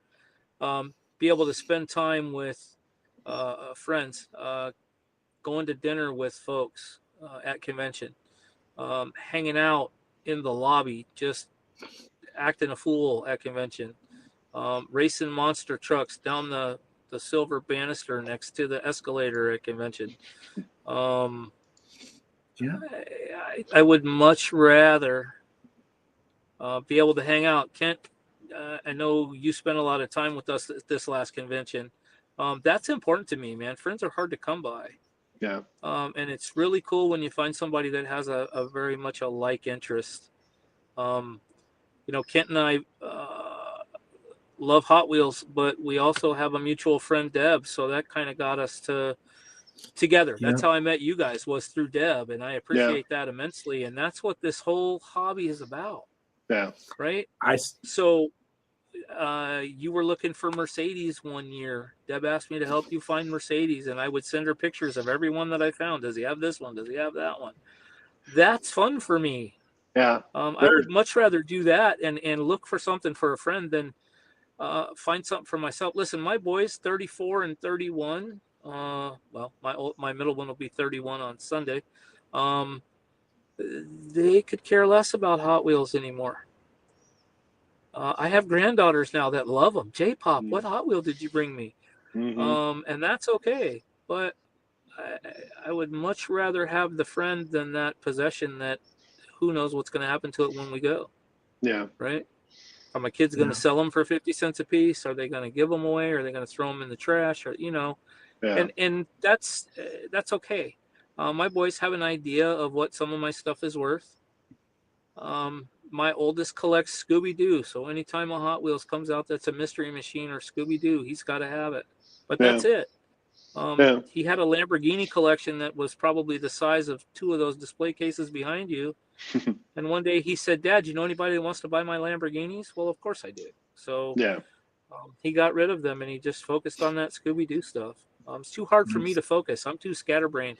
be able to spend time with friends, going to dinner with folks at convention, hanging out in the lobby, just acting a fool at convention, racing monster trucks down the silver banister next to the escalator at convention. Yeah. I would much rather be able to hang out. Kent, I know you spent a lot of time with us at this last convention. That's important to me, man. Friends are hard to come by. Yeah. And it's really cool when you find somebody that has a very much a like interest. Kent and I love Hot Wheels, but we also have a mutual friend, Deb. So that kind of got us together. Yeah. That's how I met you guys, was through Deb, and I appreciate that immensely. And that's what this whole hobby is about. Yeah. Right. So you were looking for Mercedes one year. Deb asked me to help you find Mercedes, and I would send her pictures of every one that I found. Does he have this one? Does he have that one? That's fun for me. Yeah. I would much rather do that and look for something for a friend than find something for myself. Listen, my boys, 34 and 31. Well, my middle one will be 31 on Sunday. They could care less about Hot Wheels anymore. I have granddaughters now that love them. J-Pop, what Hot Wheel did you bring me? Mm-hmm. And that's okay. But I would much rather have the friend than that possession that who knows what's going to happen to it when we go. Yeah. Right? Are my kids going to sell them for 50 cents a piece? Are they going to give them away? Are they going to throw them in the trash? Or, Yeah. And that's okay. My boys have an idea of what some of my stuff is worth. My oldest collects Scooby-Doo, so anytime a Hot Wheels comes out that's a Mystery Machine or Scooby-Doo, he's got to have it. But that's it. He had a Lamborghini collection that was probably the size of two of those display cases behind you. And one day he said, "Dad, you know anybody that wants to buy my Lamborghinis?" Well, of course I did. So he got rid of them and he just focused on that Scooby-Doo stuff. It's too hard for me to focus. I'm too scatterbrained.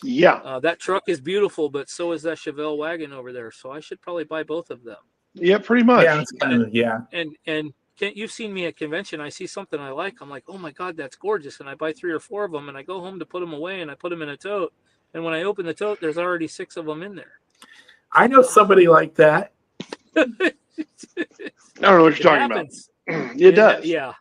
Yeah. That truck is beautiful, but so is that Chevelle wagon over there. So I should probably buy both of them. Yeah, pretty much. Yeah, that's kind of, And Kent, you've seen me at convention. I see something I like. I'm like, oh my God, that's gorgeous. And I buy 3 or 4 of them and I go home to put them away and I put them in a tote. And when I open the tote, there's already 6 of them in there. I know somebody like that. I don't know what you're talking about. It does. Yeah.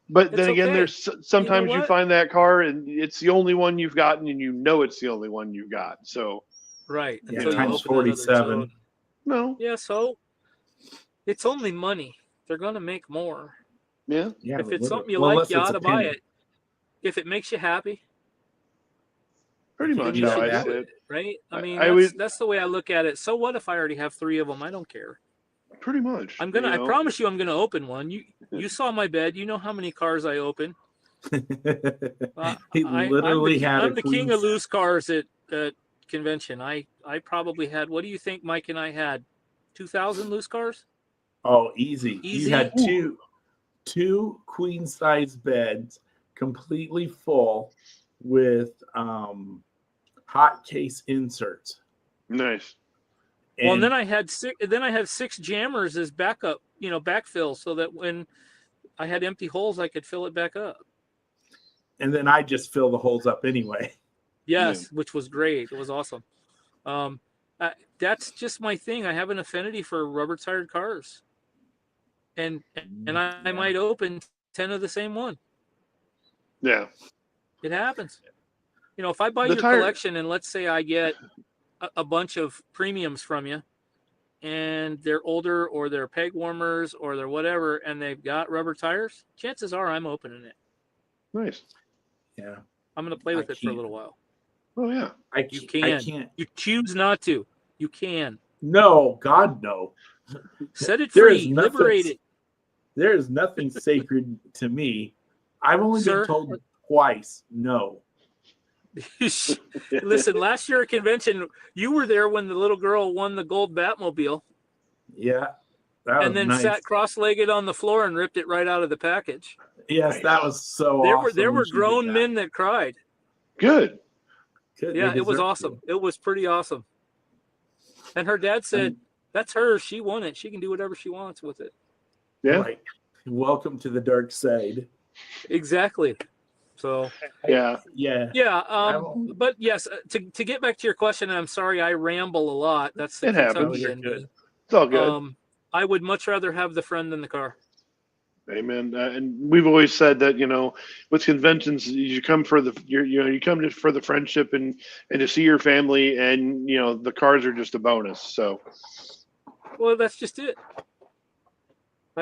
But It's then again, okay. there's sometimes you what? find that car and it's the only one you've gotten and you know it's the only one you've got. So right. Yeah, Until you times open another 47. tote. No. Yeah, so it's only money. They're gonna make more. Yeah. If it's something you like, you ought to buy it. If it makes you happy. Pretty much you how should I do said. it, right? I mean, I that's the way I look at it. So what if I already have 3 of them? I don't care. Pretty much. I promise you I'm gonna open one. You saw my bed. You know how many cars I open. He literally I'm the king of loose cars at convention. I probably had, what do you think Mike and I had? 2,000 loose cars? Oh, easy. Easy? You had two queen size beds completely full with hot case inserts. Nice. And then I had six jammers as backup, backfill, so that when I had empty holes, I could fill it back up. And then I just fill the holes up anyway. Yes, which was great. It was awesome. That's just my thing. I have an affinity for rubber tired cars, and I might open 10 of the same one. Yeah, it happens. If I buy your collection and let's say I get a bunch of premiums from you, and they're older or they're peg warmers or they're whatever, and they've got rubber tires, chances are I'm opening it. Nice. Yeah, I'm going to play with it for a little while. Oh yeah, you can't. You choose not to. You can. No, God, no. Set it free. Liberate it. There is nothing sacred to me. I've only been told twice no. Listen, last year at convention, you were there when the little girl won the gold Batmobile. Yeah. And then sat cross-legged on the floor and ripped it right out of the package. Yes, that was so awesome. There were grown men that cried. Good. Yeah, it was awesome. It was pretty awesome. And her dad said, that's her. She won it. She can do whatever she wants with it. Yeah. Right. Welcome to the dark side. Exactly. So yeah. But yes, to get back to your question, I'm sorry I ramble a lot. That's the Kentucky in me. It's all good. I would much rather have the friend than the car. Amen. And we've always said that with conventions, you come for you come for the friendship and to see your family, and the cars are just a bonus. So, well, that's just it.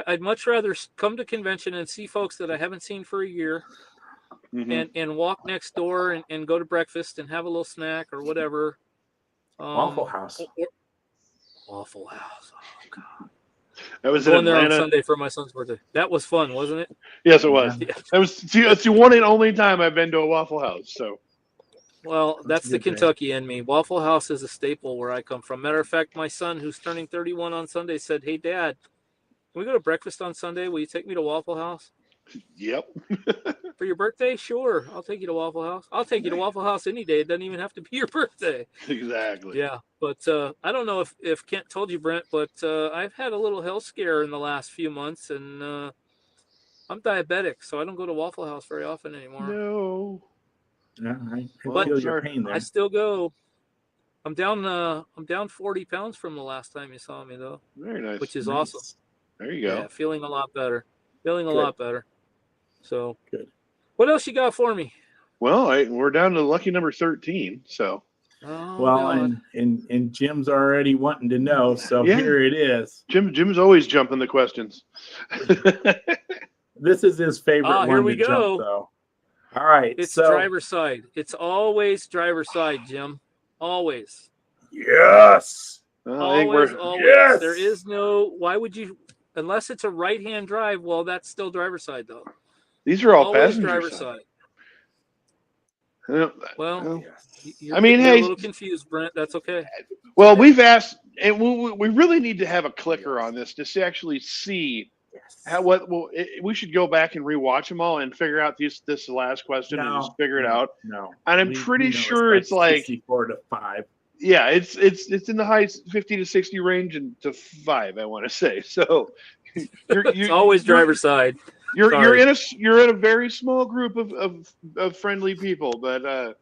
I'd much rather come to convention and see folks that I haven't seen for a year, and walk next door and go to breakfast and have a little snack or whatever. Waffle House. Waffle House. Oh God. I was going there on Sunday for my son's birthday. That was fun, wasn't it? Yes, it was. Yeah. It's the one and only time I've been to a Waffle House. So, well, that's the Kentucky in me. Waffle House is a staple where I come from. Matter of fact, my son, who's turning 31 on Sunday, said, "Hey, Dad, can we go to breakfast on Sunday? Will you take me to Waffle House?" Yep. For your birthday? Sure. I'll take you to Waffle House. I'll take you to Waffle House any day. It doesn't even have to be your birthday. Exactly. Yeah. But I don't know if Kent told you, Brent, but I've had a little health scare in the last few months, and I'm diabetic, so I don't go to Waffle House very often anymore. No. Yeah, I feel your pain there. I still go. I'm down 40 pounds from the last time you saw me, though. Very nice. Which is awesome. There you go. Yeah, feeling a lot better. Feeling a lot better. So good. What else you got for me? Well, we're down to lucky number 13. So. Oh, well, God. and Jim's already wanting to know, so here it is. Jim's always jumping the questions. This is his favorite one here we to go. jump, though. All right, it's driver's side. It's always driver's side, Jim. Always. Yes. Always. Yes. There is no. Why would you? Unless it's a right-hand drive. Well, that's still driver's side, though. These are all always passenger driver's side. Well, I mean, you're a little confused, Brent. That's okay. Well, we've asked, and we really need to have a clicker on this to actually see how we should go back and rewatch them all and figure out this last question and just figure it out. No, and I'm pretty sure it's like 64 to 5. Yeah, it's in the high 50 to 60 range and to 5, I want to say. So it's always driver's side. You're in a very small group of friendly people, but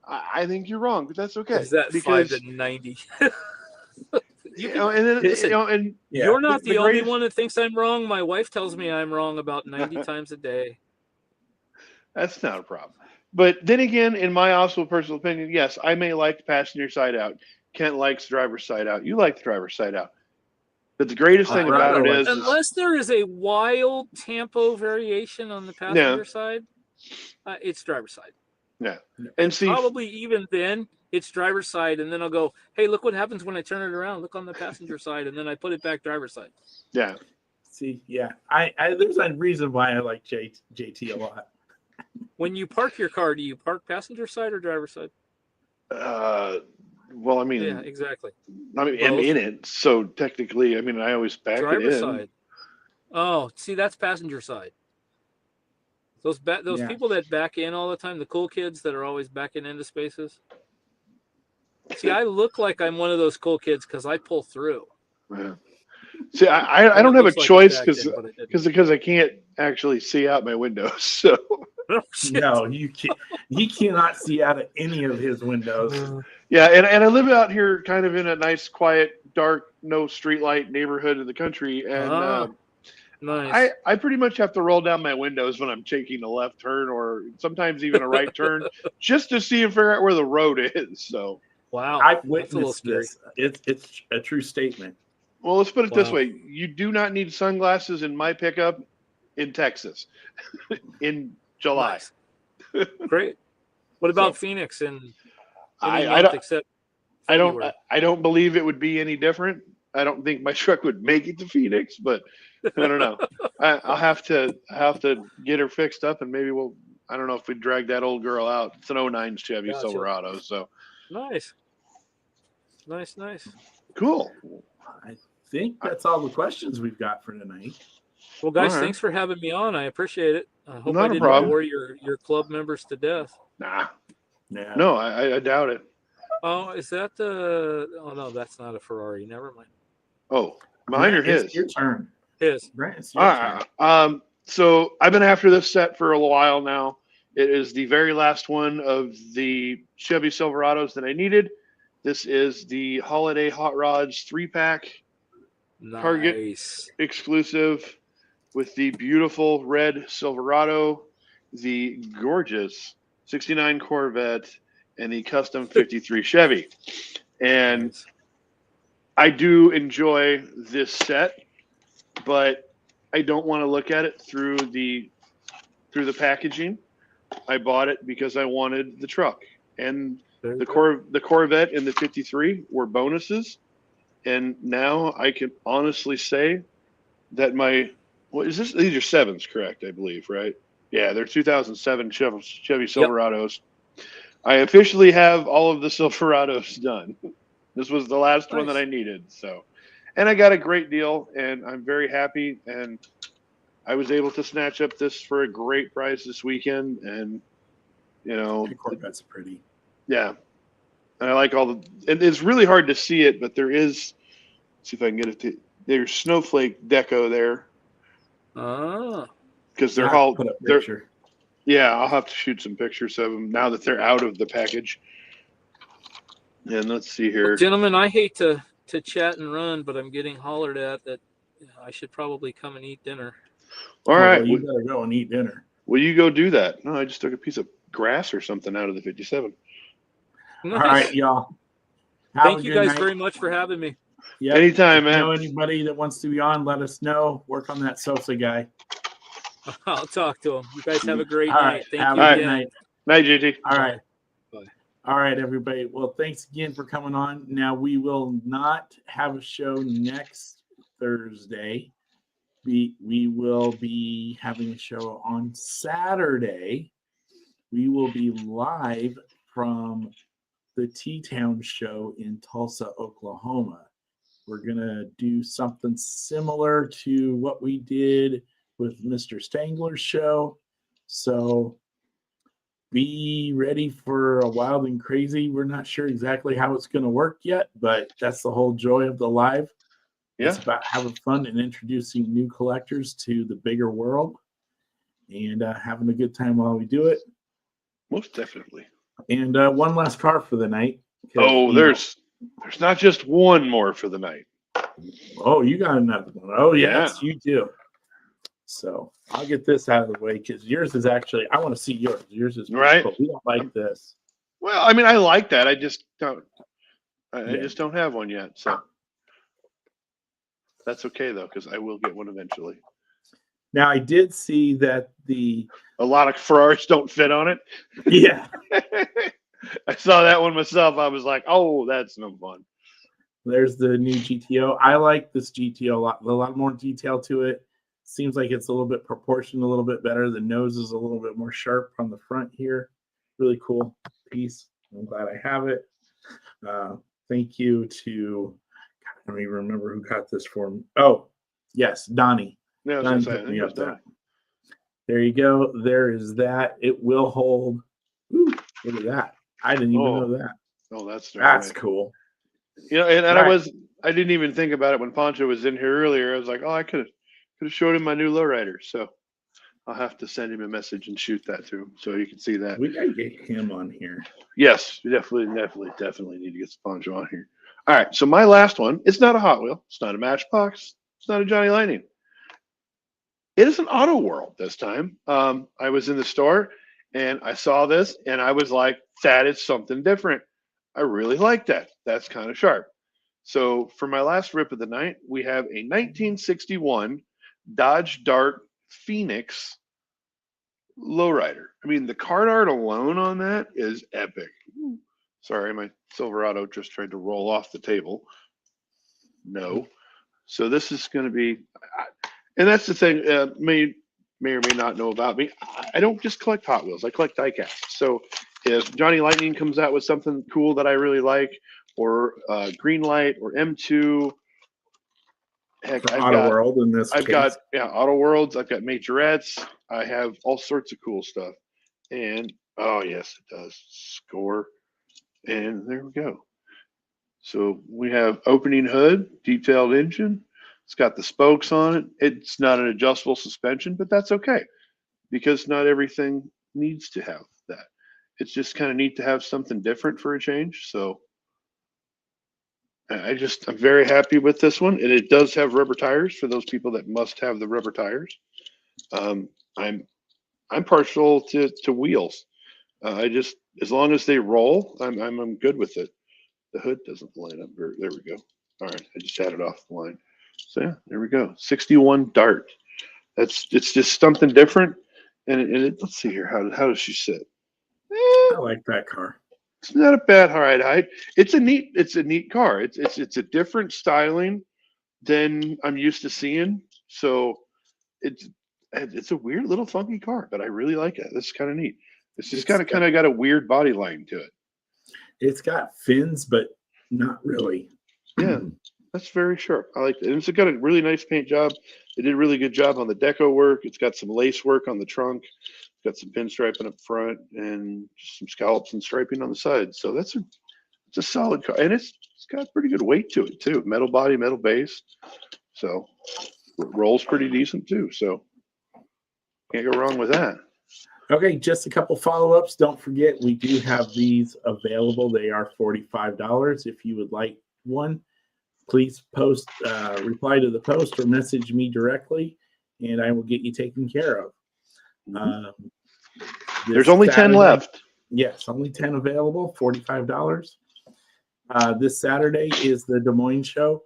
I think you're wrong. But that's okay. Is that 5 to 90? You're not the only one that thinks I'm wrong. My wife tells me I'm wrong about 90 times a day. That's not a problem. But then again, in my also personal opinion, yes, I may like the passenger side out. Kent likes the driver's side out. You like the driver's side out. But the greatest thing about it is, unless there is a wild tempo variation on the passenger side, it's driver's side. Yeah, and see, probably even then, it's driver's side, and then I'll go, hey, look what happens when I turn it around. Look on the passenger side, and then I put it back driver's side. Yeah. See, yeah, I there's a reason why I like JT a lot. When you park your car, do you park passenger side or driver's side? Well, I mean, Yeah, exactly. I'm in it, so technically, I mean, I always back Driver's it in. side. Oh, see, that's passenger side. Those Yeah. people that back in all the time, the cool kids that are always backing into spaces. See, I look like I'm one of those cool kids because I pull through. Yeah. See, I don't have a choice because I can't actually see out my windows. So Oh, shit. No, you can't. He cannot see out of any of his windows. yeah, and I live out here kind of in a nice, quiet, dark, no streetlight neighborhood in the country, and nice. I pretty much have to roll down my windows when I'm taking a left turn or sometimes even a right turn just to see and figure out where the road is. So Wow, I've that's a little witnessed scary. this. It's a true statement. well, let's put it this Wow. way: you do not need sunglasses in my pickup in Texas in July. Nice. Great. What about So, Phoenix and I don't. except I February? don't believe it would be any different. I don't think my truck would make it to Phoenix, but I don't know. I'll have to get her fixed up, and maybe I don't know if we drag that old girl out. It's an 09 Chevy Gotcha. Silverado, so Nice. cool. I think that's all the questions we've got for tonight. Well, guys, All right. thanks for having me on. I appreciate it. I hope Not I a didn't problem. bore your club members to death. Nah, Yeah. no, I doubt it. Oh, is that the? Oh no, that's not a Ferrari. Never mind. Oh, mine or Brent, his? it's your turn. His. Brent, it's your All turn. right. So I've been after this set for a while now. It is the very last one of the Chevy Silverados that I needed. This is the Holiday Hot Rods 3-pack Target Nice. exclusive with the beautiful red Silverado, the gorgeous 69 Corvette, and the custom 53 Chevy. And Nice. I do enjoy this set, but I don't want to look at it through the packaging. I bought it because I wanted the truck, and There you the go. Corvette and the 53 were bonuses. And now I can honestly say that what is this? These are 7s, correct? I believe, right? Yeah, they're 2007 Chevy Silverados. I officially have all of the Silverados done. This was the last one that I needed. So, and I got a great deal, and I'm very happy. And I was able to snatch up this for a great price this weekend. And, The Corvette's pretty. yeah. And I like and it's really hard to see it, but there is, let's see if I can get it there's snowflake deco there. Ah. Because they're I'll all, put a picture. yeah, I'll have to shoot some pictures of them now that they're out of the package. And let's see here. Gentlemen, I hate to chat and run, but I'm getting hollered at that I should probably come and eat dinner. All right. Well, you better go and eat dinner. Will you go do that? No, I just took a piece of grass or something out of the 57. Nice. All right, y'all. Thank you guys very much for having me. Yep. Anytime, If you man. know anybody that wants to be on, let us know. Work on that Sosa guy. I'll talk to him. You guys have a great All night. right. Thank Have you a good again. night. Night, JT. All right. Bye. All right, everybody. Well, thanks again for coming on. Now, we will not have a show next Thursday. We will be having a show on Saturday. We will be live from the T-Town show in Tulsa, Oklahoma. We're going to do something similar to what we did with Mr. Stangler's show. So be ready for a wild and crazy. We're not sure exactly how it's going to work yet, but that's the whole joy of the live. Yeah. It's about having fun and introducing new collectors to the bigger world and having a good time while we do it. Most definitely. And one last car for the night. Oh, there's not just one more for the night. Oh, you got another one. Oh, yes, Yeah. you do. So I'll get this out of the way because yours is actually, I want to see yours. Yours is Right. But we don't like this. Well, I mean, I like that. I just don't. I Yeah. just don't have one yet. So that's okay though, because I will get one eventually. Now I did see that A lot of Ferraris don't fit on it. yeah. I saw that one myself. I was like, oh, that's no fun. There's the new GTO. I like this GTO a lot more detail to it. Seems like it's a little bit proportioned a little bit better. The nose is a little bit more sharp on the front here. Really cool piece. I'm glad I have it. Thank you to, I don't even remember who got this for me. Oh, yes, Donnie. Yeah, I was Donnie gonna say, I put think me it was up that. Donnie. There you go. There is that. It will hold. Ooh, look at that. I didn't even know that. Oh, that's That's cool. You know, and Right. I didn't even think about it when Poncho was in here earlier. I was like, oh, I could have showed him my new lowrider. So I'll have to send him a message and shoot that to him so you can see that. We gotta get him on here. Yes, we definitely need to get some Poncho on here. All right, so my last one, it's not a Hot Wheel, it's not a Matchbox, it's not a Johnny Lightning. It is an Autoworld this time. I was in the store and I saw this and I was like, that is something different. I really like that. That's kind of sharp. So for my last rip of the night, we have a 1961 Dodge Dart Phoenix lowrider. I mean, the card art alone on that is epic. Sorry, my Silverado just tried to roll off the table. No. So this is going to be, and that's the thing, may or may not know about me. I don't just collect Hot Wheels. I collect diecast. So if Johnny Lightning comes out with something cool that I really like, or Greenlight or M2, heck, Autoworld in this case. got Autoworlds. I've got majorettes. I have all sorts of cool stuff. And oh yes, it does score. And there we go. So we have opening hood, detailed engine. It's got the spokes on it. It's not an adjustable suspension, but that's okay because not everything needs to have that. It's just kind of neat to have something different for a change. So I'm very happy with this one. And it does have rubber tires for those people that must have the rubber tires. I'm partial to wheels. As long as they roll, I'm good with it. The hood doesn't line up very. There we go. All right, I just had it off the line. So yeah, there we go. 61 Dart. It's just something different. And let's see here. How does she sit? I like that car. It's not a bad ride height. It's a neat car. It's a different styling than I'm used to seeing. So it's a weird little funky car, but I really like it. This is kind of neat. It's just kind of got a weird body line to it. It's got fins, but not really. Yeah, that's very sharp. I like it. And it's got a really nice paint job. They did a really good job on the deco work. It's got some lace work on the trunk. It's got some pinstriping up front and just some scallops and striping on the side. So it's a solid car. And it's got pretty good weight to it too. Metal body, metal base. So it rolls pretty decent too. So can't go wrong with that. Okay, just a couple follow-ups. Don't forget, we do have these available. They are $45. If you would like one, please reply to the post or message me directly, and I will get you taken care of. There's only 10 left. Yes, only 10 available, $45. This Saturday is the Des Moines show.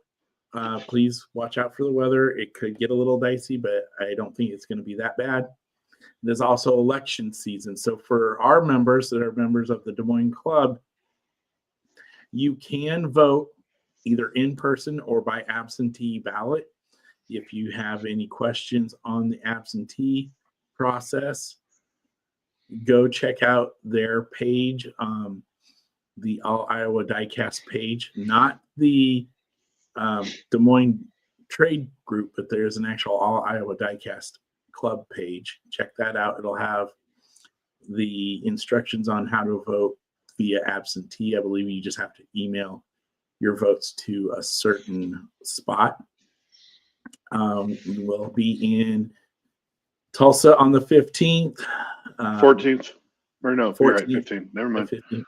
Please watch out for the weather. It could get a little dicey, but I don't think it's going to be that bad. There's also election season. So for our members that are members of the Des Moines Club, you can vote either in person or by absentee ballot. If you have any questions on the absentee process, go check out their page, the All Iowa Diecast page, not the Des Moines Trade Group, but there's an actual All Iowa Diecast Club page. Check that out. It'll have the instructions on how to vote via absentee. I believe you just have to email your votes to a certain spot. We'll be in Tulsa on the 15th. 14th. Or no, 14th, you're right, 15th. Never mind. 15th.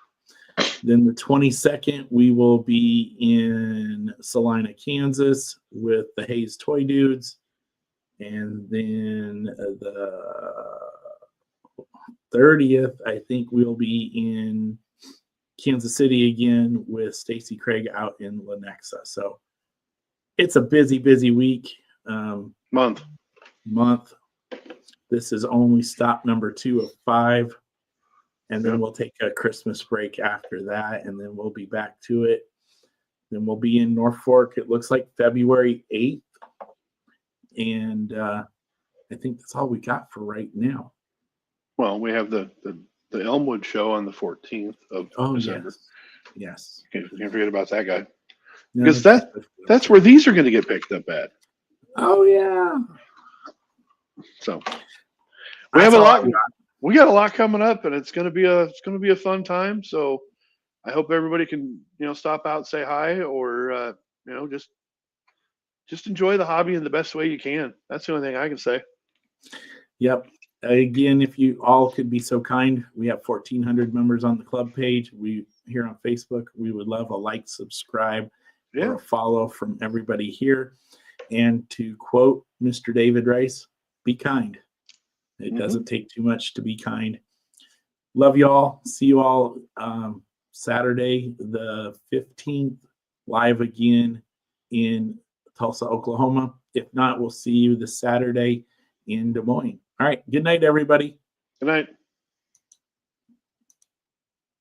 Then the 22nd, we will be in Salina, Kansas with the Hayes Toy Dudes. And then the 30th, I think we'll be in Kansas City again with Stacy Craig out in Lenexa. So it's a busy, busy week. Month. This is only stop number 2 of 5. And then Yep. we'll take a Christmas break after that, and then we'll be back to it. Then we'll be in Norfolk. It looks like February 8th. And I think that's all we got for right now. Well, we have the Elmwood show on the 14th of December. Yes. Can't forget about that guy. No, Because that's where these are going to get picked up at. Oh, yeah. So we have a lot. We got a lot coming up, and it's going to be a fun time. So I hope everybody can, stop out, say hi, or, just enjoy the hobby in the best way you can. That's the only thing I can say. Yep. Again, if you all could be so kind, we have 1,400 members on the club page. We here on Facebook. We would love a like, subscribe, or a follow from everybody here. And to quote Mr. David Rice, be kind. It doesn't take too much to be kind. Love you all. See you all Saturday, the 15th, live again in Tulsa, Oklahoma. If not, we'll see you this Saturday in Des Moines. All right. Good night, everybody. Good night.